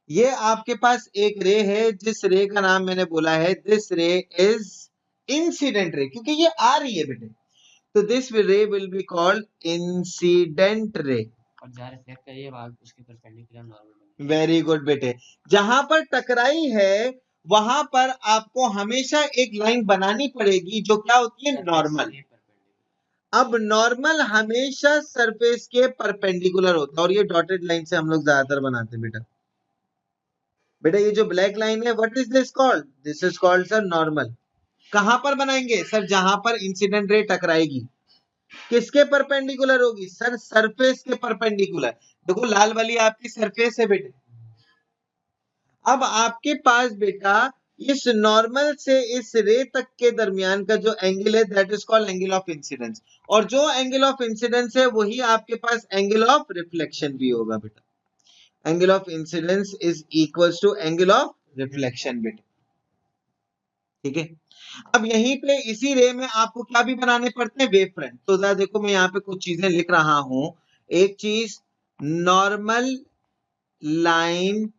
ये आपके पास एक रे है जिस रे का नाम मैंने बोला है दिस रे इज इंसिडेंट रे, क्योंकि ये आ रही है बेटे, तो दिस रे will be called incident ray. और जहाँ रिफ्लेक्ट कर रही है वहां उसके परपेंडिकुलर नॉर्मल। वेरी गुड बेटे, जहां पर टकराई है वहां पर आपको हमेशा एक लाइन बनानी पड़ेगी जो क्या होती है, नॉर्मल। अब नॉर्मल हमेशा सरफेस के परपेंडिकुलर होता है और ये डॉटेड लाइन से हम लोग ज्यादातर बनाते हैं बेटा। बेटा ये जो ब्लैक लाइन है what is this called, this is called sir normal. कहां पर बनाएंगे सर, जहां पर इंसिडेंट रे टकराएगी, किसके परपेंडिकुलर होगी सर, सरफेस के परपेंडिकुलर। देखो लाल वाली आपकी सरफेस है बेटे। अब आपके पास बेटा इस नॉर्मल से इस रे तक के दरमियान का जो एंगल है that is called angle of incidence, और जो एंगल ऑफ इंसिडेंस है वही आपके पास एंगल ऑफ रिफ्लेक्शन भी होगा बेटा। Angle of incidence is equals to angle of reflection बेटा। ठीक है, अब यहीं पे इसी रे में आपको क्या भी बनाने पड़ते हैं, वेव फ्रंट। तो जरा देखो मैं यहाँ पे कुछ चीजें लिख रहा हूं। एक चीज, नॉर्मल लाइन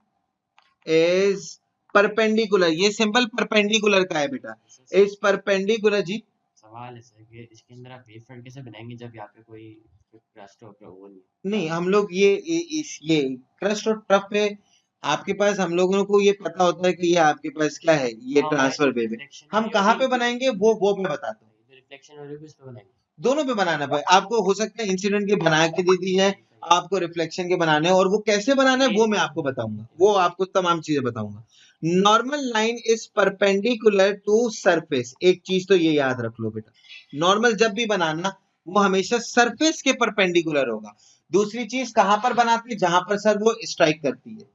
इज परपेंडिकुलर, ये सिंबल परपेंडिकुलर का है बेटा, इस परपेंडिकुलर जी। सवाल है सर कि इसके अंदर आप वेव फ्रंट कैसे बनाएंगे जब यहाँ पे कोई क्रस्ट और वो नहीं, हम लोग ये क्रस्ट और ट्रफ पे आपके पास हम लोगों को ये पता होता है कि ये आपके पास क्या है, ये ट्रांसफर वेव है। हम कहाँ पे बनाएंगे वो मैं बताता हूँ। रिफ्लेक्शन वाले को इस पे बनाएंगे, दोनों पे बनाना पड़े आपको। हो सकता है इंसिडेंट के बना के दे दी जाए, आपको रिफ्लेक्शन के बनाने हैं, और वो कैसे बनाना है वो मैं आपको बताऊंगा, वो आपको तमाम चीजें बताऊंगा। Normal line is perpendicular to surface, एक चीज तो ये याद रख लो बेटा, नॉर्मल जब भी बनाना वो हमेशा सरफेस के परपेंडिकुलर होगा। दूसरी चीज कहां पर बनाते हैं, जहां पर सर वो स्ट्राइक करती है।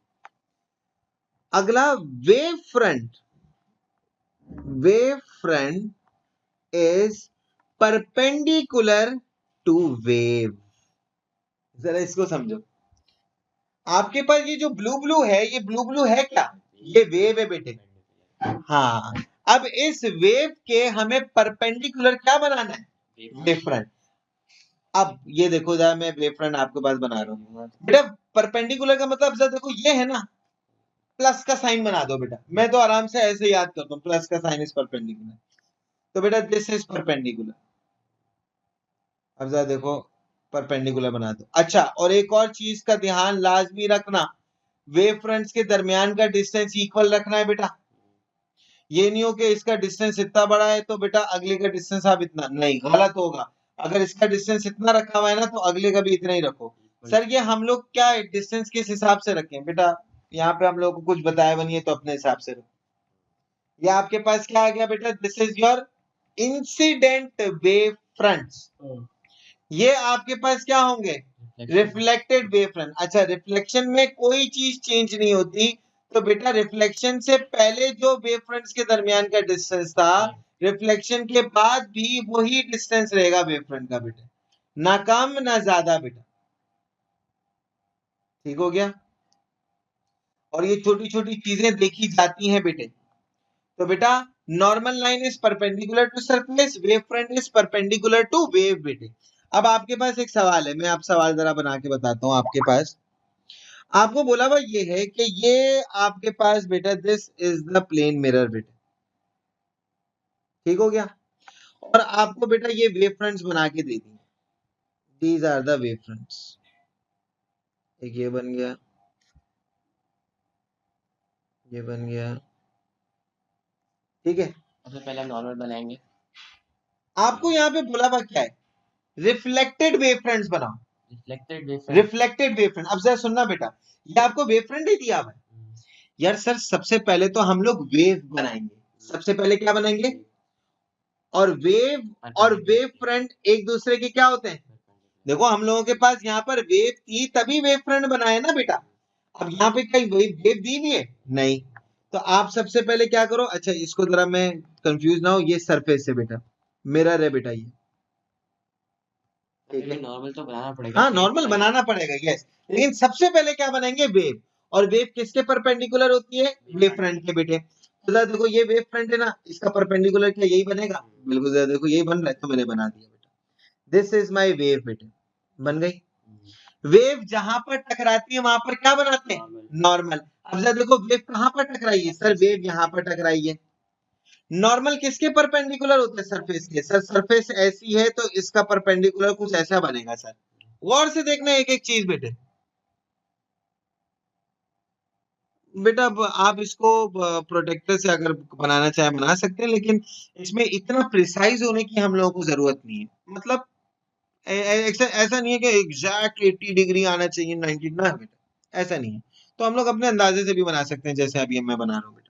अगला wave front, wave front is perpendicular to wave. जरा इसको समझो, आपके पास ये जो ब्लू ब्लू है, ये ब्लू ब्लू है क्या, ये वेव है बेटे। हाँ, अब इस वेव के हमें परपेंडिकुलर क्या बनाना है, वेव फ्रंट। अब ये देखो जरा, मैं वेव फ्रंट आपके पास बना रहा हूँ बेटा। परपेंडिकुलर का मतलब जरा देखो, ये है ना, प्लस का साइन बना दो बेटा, मैं तो आराम से ऐसे याद करता हूँ, प्लस का साइन इज परपेंडिकुलर, तो बेटा दिस इज परपेंडिकुलर। अब जरा देखो, परपेंडिकुलर बना दो। अच्छा, और एक और चीज का ध्यान लाजमी रखना, वेव फ्रंट्स के दरमियान का डिस्टेंस इक्वल रखना है बेटा। ये नहीं हो कि इसका डिस्टेंस इतना बड़ा है तो बेटा अगले का डिस्टेंस आप इतना, नहीं, गलत होगा। अगर इसका डिस्टेंस इतना रखा हुआ है ना, तो अगले का भी इतना ही रखो। सर ये हम लोग क्या डिस्टेंस किस हिसाब से रखें बेटा, यहाँ पे हम लोग को कुछ बताया बनिए, तो अपने हिसाब से रखो। ये आपके पास क्या आ गया बेटा, this is your incident wave fronts. ये आपके पास क्या होंगे, रिफ्लेक्टेड वेव फ्रंट। अच्छा, रिफ्लेक्शन में कोई चीज चेंज नहीं होती, तो बेटा रिफ्लेक्शन से पहले जो वेव फ्रंट्स के दरमियान का डिस्टेंस था, रिफ्लेक्शन के बाद भी वही डिस्टेंस रहेगा वेव फ्रंट का बेटा, ना कम ना ज्यादा बेटा। ठीक हो गया। और ये छोटी छोटी चीजें देखी जाती हैं बेटे। तो बेटा normal line is perpendicular to surface, wave front is perpendicular to wave बेटे। अब आपके पास एक सवाल है, मैं आप सवाल जरा बना के बताता हूं आपके पास। आपको बोला हुआ ये है कि ये आपके पास बेटा this is the plane mirror बेटा। ठीक हो गया। और आपको बेटा ये वेव फ्रंट्स बना के दे दी, these are the wave fronts. एक ये बन गया, ये बन गया, ठीक है। सबसे पहले हम नॉर्मल बनाएंगे। आपको यहाँ पे बोला हुआ क्या है, रिफ्लेक्टेड वेव फ्रंट्स बनाओ, reflected wave front. Reflected wave front. अब जरा सुनना बेटा, ये आपको वेव फ्रंट ही दिया हुआ है यार। सर सबसे पहले तो हम लोग वेव बनाएंगे, सबसे पहले क्या बनाएंगे, और वेव फ्रंट एक दूसरे के क्या होते हैं। देखो हम लोगों के पास यहाँ पर वेव थी तभी वेव फ्रंट बनाए ना बेटा। अब यहाँ पे कहीं वेव दी भी है नहीं, तो आप सबसे पहले क्या करो, अच्छा इसको जरा मैं कंफ्यूज ना हो, ये सरफेस है बेटा, मिरर है बेटा ये, ठीक है। नॉर्मल तो बनाना पड़ेगा। हाँ नॉर्मल बनाना पड़ेगा, यस, लेकिन सबसे पहले क्या बनाएंगे, वेव। और वेव किसके परपेंडिकुलर होती है, वेव फ्रंट के बेटे। तो जरा देखो ये वेव फ्रंट है ना, इसका परपेंडिकुलर क्या यही बनेगा, बिल्कुल। जरा देखो यही बन रहा है, तो मैंने बना दिया बेटा, दिस इज माई वेव बेटे, बन गई। वेव जहां पर टकराती है वहां पर क्या बनाते हैं, नॉर्मल। अब जरा देखो वेव कहां पर टकराई है, सर वेव यहां पर टकराई है। नॉर्मल किसके परपेंडिकुलर होते हैं, सरफेस के। सर सरफेस ऐसी है तो इसका परपेंडिकुलर कुछ ऐसा बनेगा सर। गौर से देखना एक एक चीज बेटे। बेटा अब आप इसको प्रोटेक्टर से अगर बनाना चाहे बना सकते हैं, लेकिन इसमें इतना प्रिसाइज होने की हम लोगों को जरूरत नहीं है। मतलब ऐसा नहीं है कि एग्जैक्ट 80 डिग्री आना चाहिए, 90 ना बेटा, ऐसा नहीं है। तो हम लोग अपने अंदाजे से भी बना सकते हैं, जैसे अभी मैं बना रहा हूँ बेटा।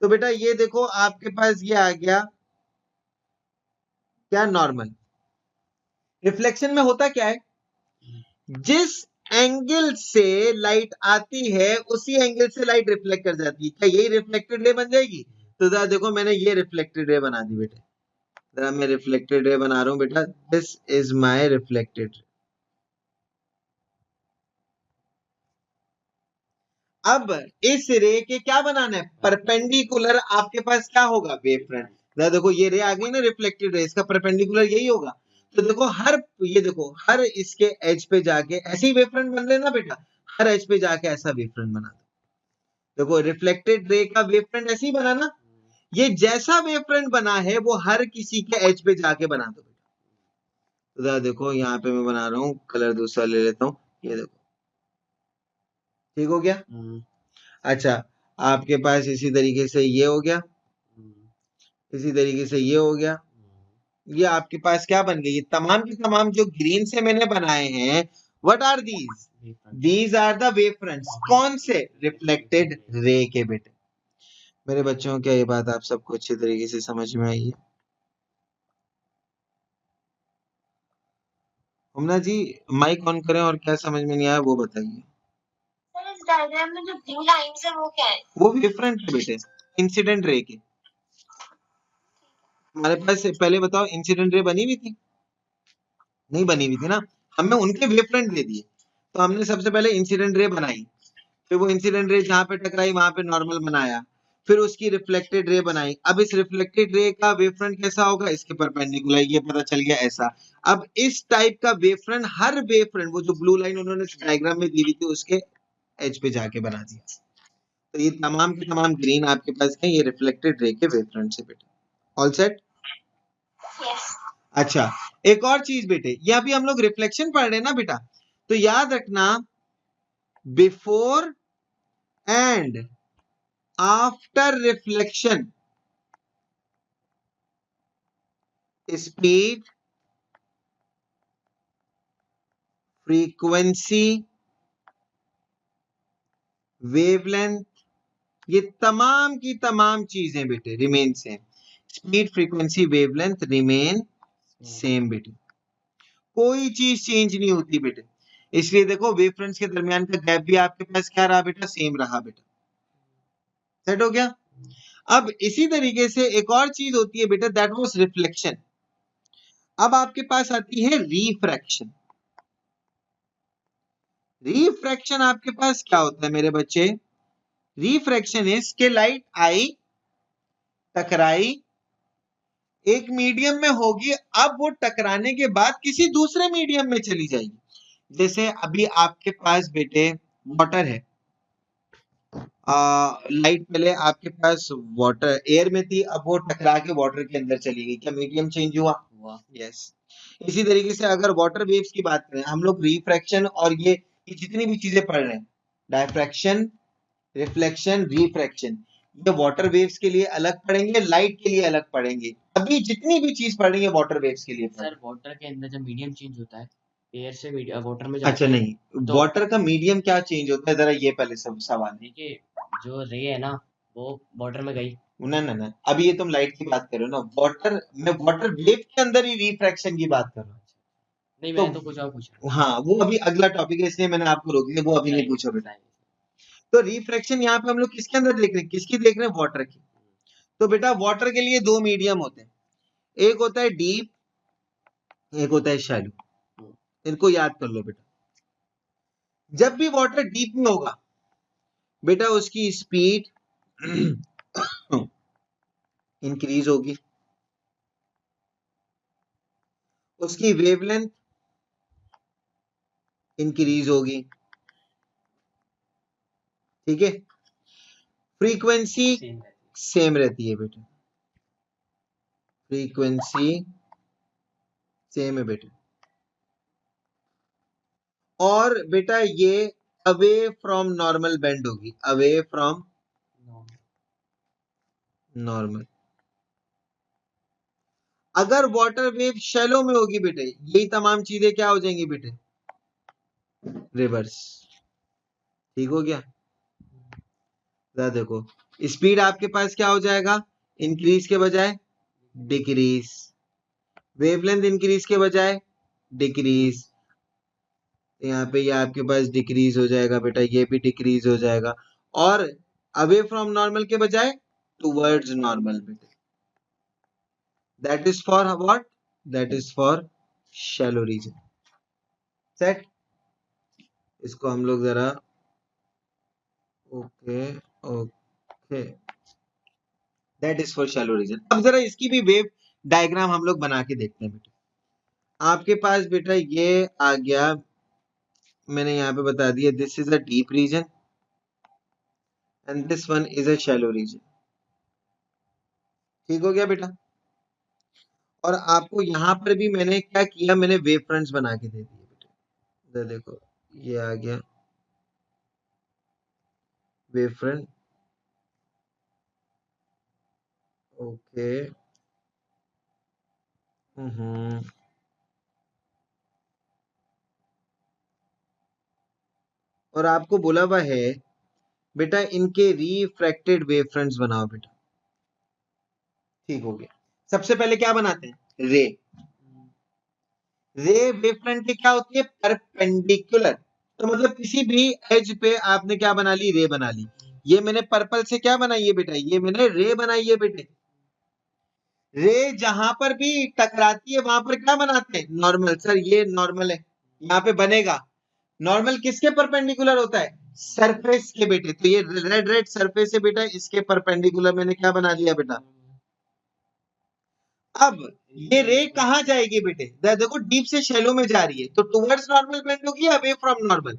तो बेटा ये देखो आपके पास ये आ गया क्या, नॉर्मल। रिफ्लेक्शन में होता क्या है, जिस एंगल से लाइट आती है उसी एंगल से लाइट रिफ्लेक्ट कर जाती है, क्या यही रिफ्लेक्टेड रे बन जाएगी। तो जरा देखो मैंने ये रिफ्लेक्टेड रे बना दी बेटा, जरा मैं रिफ्लेक्टेड रे बना रहा हूं बेटा, दिस इज माय रिफ्लेक्टेड। अब इस रे के क्या बनाना है, परपेंडिकुलर आपके पास क्या होगा, वेव फ्रंट। जरा देखो ये रे आ गई ना रिफ्लेक्टेड रे, इसका परपेंडिकुलर यही होगा। तो देखो हर, ये देखो हर इसके एज पे जाके ऐसे ही वेव फ्रंट बन रहे ना बेटा, हर एज पे जाके ऐसा वेव फ्रंट बना दो। देखो रिफ्लेक्टेड रे का वेव फ्रंट ऐसे ही बना ना, ये जैसा वेव फ्रंट बना है वो हर किसी के एज पे जाके बना दो। तो जरा देखो यहाँ पे मैं बना रहा हूँ, कलर दूसरा ले लेता हूँ, ये देखो ठीक हो गया। अच्छा, आपके पास इसी तरीके से ये हो गया, इसी तरीके से ये हो गया, ये आपके पास क्या बन गई? ये तमाम की तमाम जो ग्रीन से मैंने बनाए हैं, what are these? These are the wave fronts. कौन से? रिफ्लेक्टेड रे के बेटे। मेरे बच्चों, क्या ये बात आप सबको अच्छी तरीके से समझ में आई है? हमना जी, माइक ऑन करें और क्या समझ में नहीं आया वो बताइए। सर इस डायग्राम में जो ब्लू लाइंस है वो क्या है? वो वेव फ्रंट है बेटे, इंसिडेंट रे के। हमारे पास पहले बताओ, इंसिडेंट रे बनी हुई थी? नहीं बनी हुई थी ना, हमें उनके वेव फ्रंट दे दिए। तो हमने सबसे पहले इंसिडेंट रे बनाई, फिर वो इंसिडेंट रे जहां पे टकराई वहां पे नॉर्मल बनाया, फिर उसकी रिफ्लेक्टेड रे बनाई। अब इस रिफ्लेक्टेड रे का वेव फ्रंट कैसा होगा? इसके परपेंडिकुलर, ये पता चल गया ऐसा। अब इस टाइप का वेव फ्रंट, हर वेव फ्रंट, वो जो ब्लू लाइन उन्होंने डायग्राम में दी हुई थी उसके एज पे जाके बना दिया। तो ये तमाम के तमाम ग्रीन आपके पास है, ये रिफ्लेक्टेड रे के वेव फ्रंट से बेटे। All set? यस। अच्छा, एक और चीज बेटे, ये अभी हम लोग रिफ्लेक्शन पढ़ रहे हैं ना बेटा, तो याद रखना, before and after reflection speed, frequency, wavelength, ये तमाम की तमाम चीजें बेटे remain same. Speed, frequency, wavelength remain same बेटे, कोई चीज चेंज नहीं होती बेटे। इसलिए देखो, वेव फ्रंट्स के दरमियान का गैप भी आपके पास क्या रहा बेटा? सेम रहा बेटा। सेट हो गया? अब इसी तरीके से एक और चीज होती है बेटा, दैट वाज रिफ्लेक्शन। अब आपके पास आती है रिफ्रैक्शन। रिफ्रैक्शन आपके पास क्या होता है मेरे बच्चे? रिफ्रैक्शन इज के लाइट आई, टकराई, एक मीडियम में होगी, अब वो टकराने के बाद किसी दूसरे मीडियम में चली जाएगी। जैसे अभी आपके पास बेटे वाटर है, लाइट पहले आपके पास वाटर एयर में थी, अब वो टकरा के वाटर के अंदर चली गई, क्या मीडियम चेंज हुआ? यस। इसी तरीके से अगर वाटर वेव्स की बात करें हम लोग, रिफ्रैक्शन और ये जितनी भी चीजें पढ़ रहे हैं, डायफ्रैक्शन, रिफ्लेक्शन, रिफ्रैक्शन, ये वाटर वेव्स के लिए अलग पढ़ेंगे, लाइट के लिए अलग पढ़ेंगे। अभी जितनी भी चीज पढ़ रही है वाटर वेव्स के लिए सर वाटर के अंदर जब मीडियम चेंज होता है, एयर से वाटर में अच्छा जाते हैं, नहीं, तो वाटर का मीडियम क्या चेंज होता है, जरा ये पहले सब सवाल है। देखिए जो रे है ना वो वाटर में गई, ना ना ना, अभी ये तुम लाइट की बात कर रहे हो ना, वाटर, मैं वाटर वेव के अंदर ही रिफ्रैक्शन की बात कर रहा हूँ। नहीं तो मैंने तो कुछ और पूछा। हाँ, वो अभी अगला टॉपिक है इसलिए मैंने आपको रोक दिया, वो अभी नहीं पूछा बेटा। तो रिफ्रैक्शन यहाँ पे हम लोग किसके अंदर देख रहे हैं? किसकी देख रहे हैं? वाटर की। तो बेटा वाटर के लिए दो मीडियम होते हैं, एक होता है डीप, एक होता है शैलो। इनको याद कर लो बेटा। जब भी वाटर डीप में होगा बेटा, उसकी स्पीड इंक्रीज होगी, उसकी वेवलेंथ इंक्रीज होगी, ठीक है, फ्रीक्वेंसी सेम रहती है बेटा, फ्रीक्वेंसी सेम है बेटा। और बेटा ये अवे फ्रॉम नॉर्मल बेंड होगी, अवे फ्रॉम नॉर्मल। अगर वाटर वेव शैलो में होगी बेटे, यही तमाम चीजें क्या हो जाएंगी बेटे? रिवर्स। ठीक हो गया? देखो, स्पीड आपके पास क्या हो जाएगा? इंक्रीज के बजाय डिक्रीज, वेवलेंथ इंक्रीज के बजाय डिक्रीज, यहाँ पे ये आपके पास डिक्रीज हो जाएगा बेटा, ये भी डिक्रीज हो जाएगा, और अवे फ्रॉम नॉर्मल के बजाय टूवर्ड्स नॉर्मल बेटा। That is for what? That is for shallow region. Set? इसको हम लोग जरा, okay okay, that is for shallow region. अब जरा इसकी भी वेव डायग्राम हम लोग बना के देखते हैं बेटा। आपके पास बेटा ये आ गया, मैंने यहाँ पे बता दिया, this is a deep region and this one is a shallow region. ठीक हो गया बेटा? और आपको यहाँ पर भी मैंने क्या किया, मैंने वेव फ्रंट्स बना के दे दिए बेटा। देखो, ये आ गया वेव फ्रंट, ओके, और आपको बोला हुआ है बेटा इनके रिफ्रैक्टेड वेव फ्रंट्स बनाओ बेटा। ठीक हो गया। सबसे पहले क्या बनाते हैं? रे। रे वेव फ्रंट की क्या होती है? परपेंडिकुलर। तो मतलब किसी भी एज पे आपने क्या बना ली? रे बना ली। ये मैंने पर्पल से क्या बनाई है बेटा? ये मैंने रे बनाई है बेटे। रे जहां पर भी टकराती है वहां पर क्या बनाते हैं? नॉर्मल। सर ये नॉर्मल है, यहाँ पे बनेगा। नॉर्मल किसके परपेंडिकुलर होता है? सरफेस के बेटे। तो ये रेड रेड सरफेस है बेटा, इसके परपेंडिकुलर मैंने क्या बना दिया बेटा? अब ये रे कहां जाएगी बेटे? देखो डीप से शैलो में जा रही है, तो टुवर्ड्स नॉर्मल बेंड होगी या अवे फ्रॉम नॉर्मल?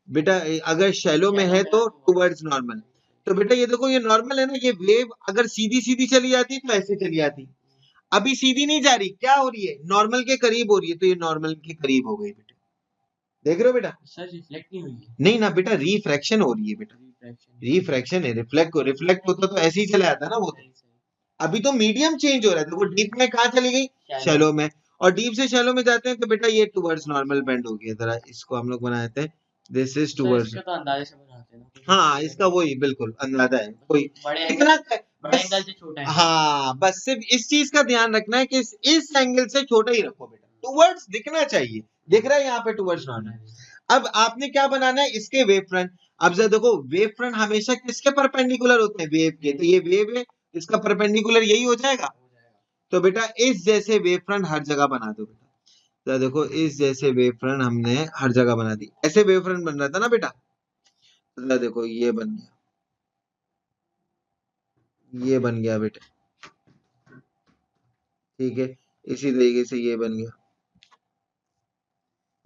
बेटा अगर शैलो में है तो टुवर्ड्स नॉर्मल। तो बेटा ये देखो ये नॉर्मल है ना, ये वेव अगर सीधी सीधी चली जाती तो ऐसे चली जाती। अभी सीधी नहीं जा रही, क्या हो रही है? नॉर्मल के करीब हो रही है, तो ये नॉर्मल के करीब हो गई बेटा। देख रहे हो बेटा? सर रिफ्लेक्ट नहीं हुई है। नहीं ना बेटा, रिफ्रैक्शन हो रही है बेटा। रिफ्रैक्शन है, रिफ्लेक्ट होता तो ऐसे ही चला जाता ना वो तो। अभी तो मीडियम चेंज हो रहा है। देखो डीप में कहाँ चली गई? शैलो में। और डीप से शैलो में जाते हैं तो बेटा ये टुवर्ड्स नॉर्मल बेंड हो गया। जरा इसको हम लोग बनाते हैं, दिस इज टुवर्ड्स। इसका तो अंदाजे से बनाते हैं ना। हाँ इसका वही बिल्कुल अंदाजा है, कोई बड़े इतना बड़े एंगल से छोटा है। हाँ बस सिर्फ इस चीज का ध्यान रखना है कि इस एंगल से छोटा ही रखो बेटा, टुवर्ड्स दिखना चाहिए। दिख रहा है यहाँ पे टुवर्ड्स नॉर्मल। अब आपने क्या बनाना है? इसके वेव फ्रंट। अब जरा देखो वेव फ्रंट हमेशा किसके परपेंडिकुलर होते हैं? वेव के। तो ये वेव है, इसका परपेंडिकुलर यही हो जाएगा। तो बेटा इस जैसे वेव फ्रंट हर जगह बना दो बेटा। तो देखो इस जैसे वेव फ्रंट हमने हर जगह बना दी। ऐसे वेव फ्रंट बन रहा था ना बेटा, तो देखो ये बन गया, ये बन गया बेटा। ठीक है, इसी तरीके से ये बन गया।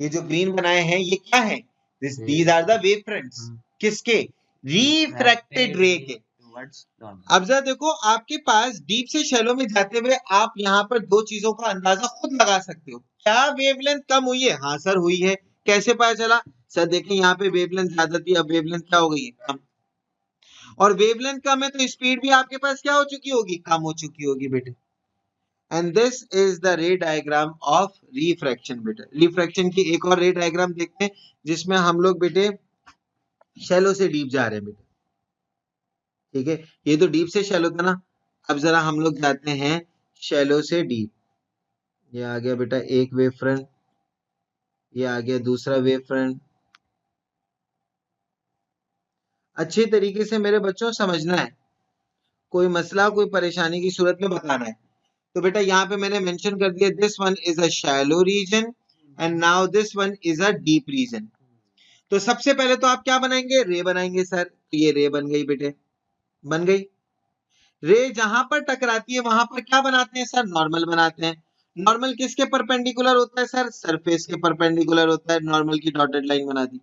ये जो ग्रीन बनाए हैं ये क्या है? These are the wave fronts. किसके? रिफ्रैक्टेड रे के। अब जरा देखो आपके पास डीप से शैलो में जाते हुए आप यहाँ पर दो चीजों का अंदाजा खुद लगा सकते हो। क्या वेवलेंथ कम हुई है? हाँ सर हुई है। कैसे पता चला? सर देखिए यहाँ पे वेवलेंथ ज्यादा थी, अब वेवलेंथ क्या हो गई है? कम। और वेवलेंथ कम है तो स्पीड भी आपके पास क्या हो चुकी होगी? कम हो चुकी होगी बेटे। एंड दिस इज द रे डायग्राम ऑफ रिफ्रैक्शन बेटे। रिफ्रैक्शन की एक और रे डायग्राम देखते हैं जिसमें हम लोग बेटे शैलो से डीप जा रहे हैं बेटे। ठीक है, ये तो डीप से शैलो था ना। अब जरा हम लोग जाते हैं शैलो से डीप। ये आ गया बेटा एक वेव फ्रंट, ये आ गया दूसरा वेव फ्रंट। अच्छे तरीके से मेरे बच्चों समझना है, कोई मसला कोई परेशानी की सूरत में बताना है। तो बेटा यहाँ पे मैंने मेंशन कर दिया this one is a shallow region and now this one is a deep region. तो सबसे पहले तो आप क्या बनाएंगे? रे बनाएंगे सर। तो ये रे बन गई बेटे, बन गई। रे जहां पर टकराती है वहां पर क्या बनाते हैं सर? नॉर्मल बनाते हैं। नॉर्मल किसके परपेंडिकुलर होता है सर? सरफेस के परपेंडिकुलर होता है। नॉर्मल की डॉटेड लाइन बना दी।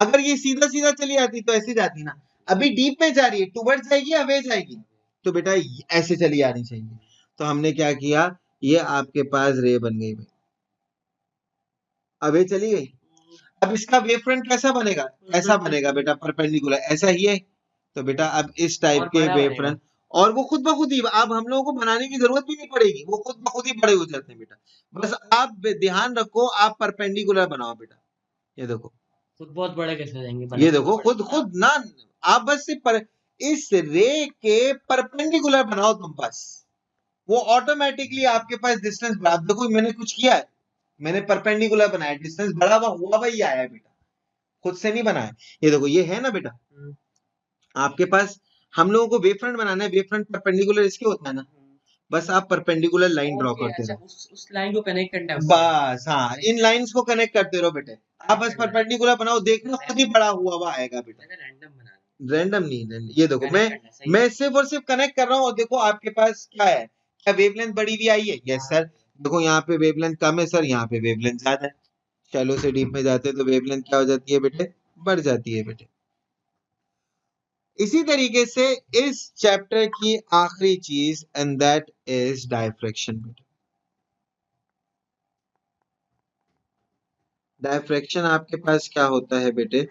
अगर ये सीधा सीधा चली जाती तो ऐसे जाती ना। अभी डीप में जा रही है, टुवर्ड्स जाएगी या अवे जाएगी? तो बेटा ऐसे चली आनी चाहिए। तो हमने क्या किया? ये आपके पास रे बन गई भाई, अवे चली गई। अब इसका वेव फ्रंट कैसा बनेगा? ऐसा बनेगा बेटा, परपेंडिकुलर ऐसा ही है। तो बेटा अब इस टाइप के वेव फ्रंट, और वो खुद ब खुद ही, अब हम लोगों को बनाने की जरूरत भी नहीं पड़ेगी, वो खुद ब खुद ही बड़े हो जाते हैं बेटा। बस आप ध्यान रखो, आप परपेंडिकुलर बनाओ बेटा। ये देखो खुद बहुत बड़े कैसे जाएंगे? ये देखो खुद खुद ना, आप बस इस रे के परपेंडिकुलर बनाओ तुम बस, वो ऑटोमेटिकली आपके पास डिस्टेंस बढ़ा। देखो मैंने कुछ किया है, मैंने परपेंडिकुलर बनाया, डिस्टेंस बढ़ा हुआ वही आया है बेटा, खुद से नहीं बनाया। ये देखो ये है ना बेटा आपके पास, हम लोगों को वेव फ्रंट बनाना है, वेव फ्रंट परपेंडिकुलर इसके होता है ना, बस आप परपेंडिकुलर लाइन ड्रॉ करते रहो। उस लाइन को कनेक्ट करना है बस हाँ, इन लाइंस को कनेक्ट करते रहो बेटे। आप बस परपेंडिकुलर बनाओ, देखना खुद ही बड़ा हुआ आएगा बेटा। रैंडम नहीं, ये देखो मैं सिर्फ और सिर्फ कनेक्ट कर रहा हूँ। और देखो आपके पास क्या है? क्या वेवलेंथ बड़ी भी आई है? Yes sir. देखो यहाँ पे वेवलेंथ कम है सर, यहाँ पे वेवलेंथ ज्यादा है। शैलो से डीप में जाते हैं तो वेवलेंथ क्या हो जाती है बेटे? बढ़ जाती है बेटे। इसी तरीके से इस चैप्टर की आखिरी चीज एंड दैट इज डायफ्रैक्शन बेटे। डायफ्रैक्शन आपके पास क्या होता है बेटे?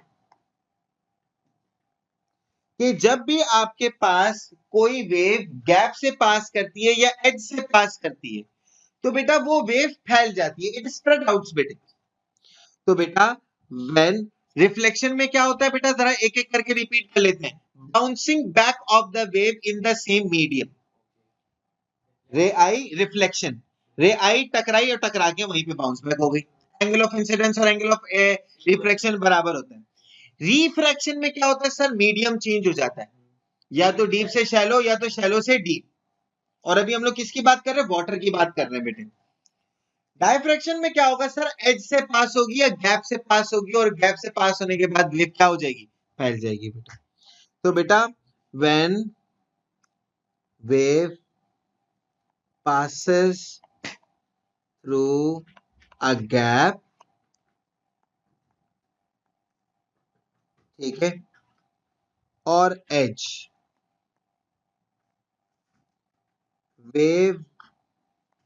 कि जब भी आपके पास कोई वेव गैप से पास करती है या एज से पास करती है, तो बेटा वो वेव फैल जाती है, इट स्प्रेड आउट्स बेटे। तो बेटा व्हेन रिफ्लेक्शन में क्या होता है बेटा, जरा एक एक करके रिपीट कर लेते हैं। Bouncing back of the wave in the same medium, रे आई रिफ्लेक्शन, रे आई टकराई और टकरा के वहीं पे बाउंस बैक हो गई। एंगल ऑफ इंसिडेंस और एंगल ऑफ रिफ्रैक्शन बराबर होता है। रिफ्रैक्शन में क्या होता है सर, मीडियम चेंज हो जाता है, या तो डीप से शैलो या तो शैलो से डीप। और अभी हम लोग किसकी बात कर रहे हैं, वाटर की बात कर रहे हैं बेटे। डायफ्रैक्शन में क्या होगा सर, एज से पास होगी या गैप से पास होगी, और गैप से पास होने के बाद वेव क्या हो जाएगी, फैल जाएगी बेटा। तो बेटा when wave passes through a gap, ठीक है, और एज, वेव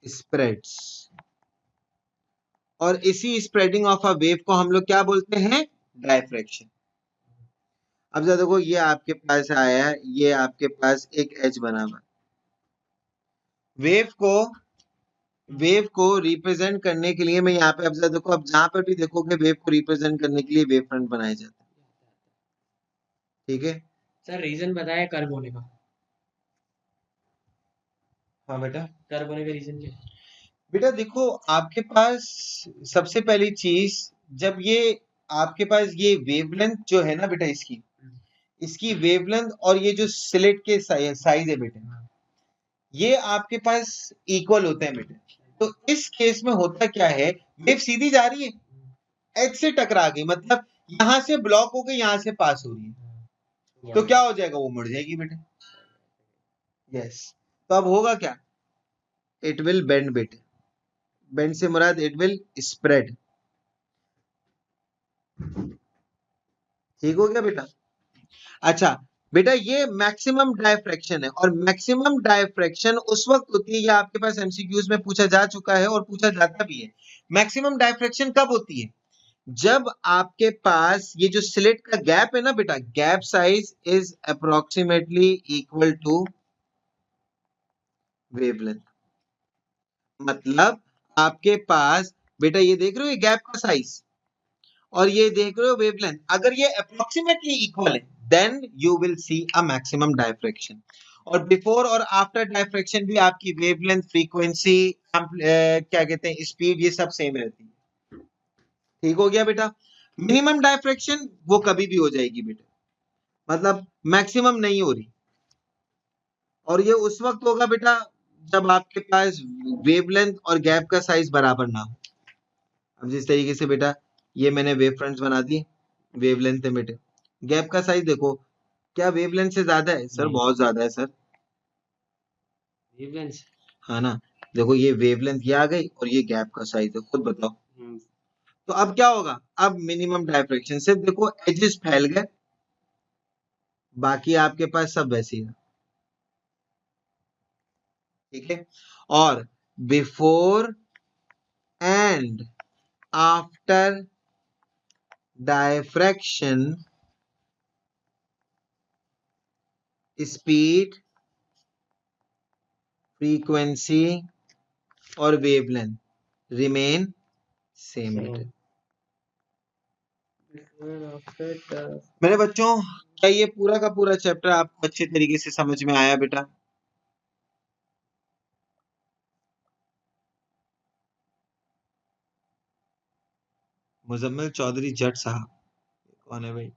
स्प्रेड्स, और इसी स्प्रेडिंग ऑफ अ वेव को हम लोग क्या बोलते हैं, डायफ्रैक्शन। अब जरा देखो, ये आपके पास आया है, ये आपके पास एक एज बना हुआ, वेव को रिप्रेजेंट करने के लिए मैं यहाँ पे, अब जरा देखो, अब जहां पर भी देखोगे वेव को रिप्रेजेंट करने के लिए वेव फ्रंट बनाया जाता है, ठीक है। सर रीजन बताया कर्व होने का। हाँ बेटा, कर्व होने का रीजन क्या है? बेटा देखो, आपके पास सबसे पहली चीज, जब ये आपके पास ये वेवलेंथ जो है ना बेटा, इसकी वेवलेंथ और ये जो स्लिट के साइज है बेटे, ये आपके पास इक्वल होते हैं बेटे। तो इस केस में होता क्या है, वेव सीधी जा रही है, एज से टकरा गई, मतलब यहां से ब्लॉक हो गई, यहां से पास हो रही है, तो क्या हो जाएगा, वो मुड़ जाएगी बेटे। यस, तो अब होगा क्या, इट विल बेंड बेटे। बेंड से मुराद इट विल स्प्रेड। ठीक हो गया बेटा। अच्छा बेटा, ये मैक्सिमम डायफ्रैक्शन है, और मैक्सिमम डायफ्रैक्शन उस वक्त होती है, ये आपके पास एमसीक्यूज में पूछा जा चुका है और पूछा जाता भी है। मैक्सिमम डायफ्रैक्शन कब होती है, जब आपके पास ये जो स्लिट का गैप है ना बेटा, gap size is approximately equal to wavelength. मतलब आपके पास बेटा, ये देख रहे हो ये गैप का साइज, और ये देख रहे हो वेवलेंथ, अगर ये अप्रोक्सीमेटली इक्वल है, then you will see a maximum diffraction. और बिफोर और आफ्टर डायफ्रैक्शन भी आपकी वेवलेंथ, फ्रीक्वेंसी, क्या कहते हैं, स्पीड, ये सब सेम रहती है। ठीक हो गया बेटा। मिनिमम डायफ्रैक्शन वो कभी भी हो जाएगी बेटा, मतलब मैक्सिमम नहीं हो रही, और ये उस वक्त होगा बेटा जब आपके पास वेवलेंथ और गैप का साइज बराबर ना हो। अब जिस तरीके से बेटा ये मैंने वेव फ्रंट्स बना दिए, वेवलेंथ है बेटे, गैप का साइज देखो, क्या वेवलेंथ से ज्यादा है सर, नहीं। बहुत ज्यादा है सर, वेवलेंथ। हाँ ना। देखो ये वेवलेंथ ये आ गई, और ये गैप का साइज है, खुद बताओ। तो अब क्या होगा, अब मिनिमम डायफ्रैक्शन, सिर्फ देखो एजेस फैल गए, बाकी आपके पास सब वैसे ही है, ठीक है। और before and after diffraction, speed, frequency और वेवलेंथ रिमेन सेम। मेरे बच्चों, क्या ये पूरा का पूरा चैप्टर आपको अच्छे तरीके से समझ में आया बेटा? मुजम्मिल चौधरी जट साहब कौन है भाई?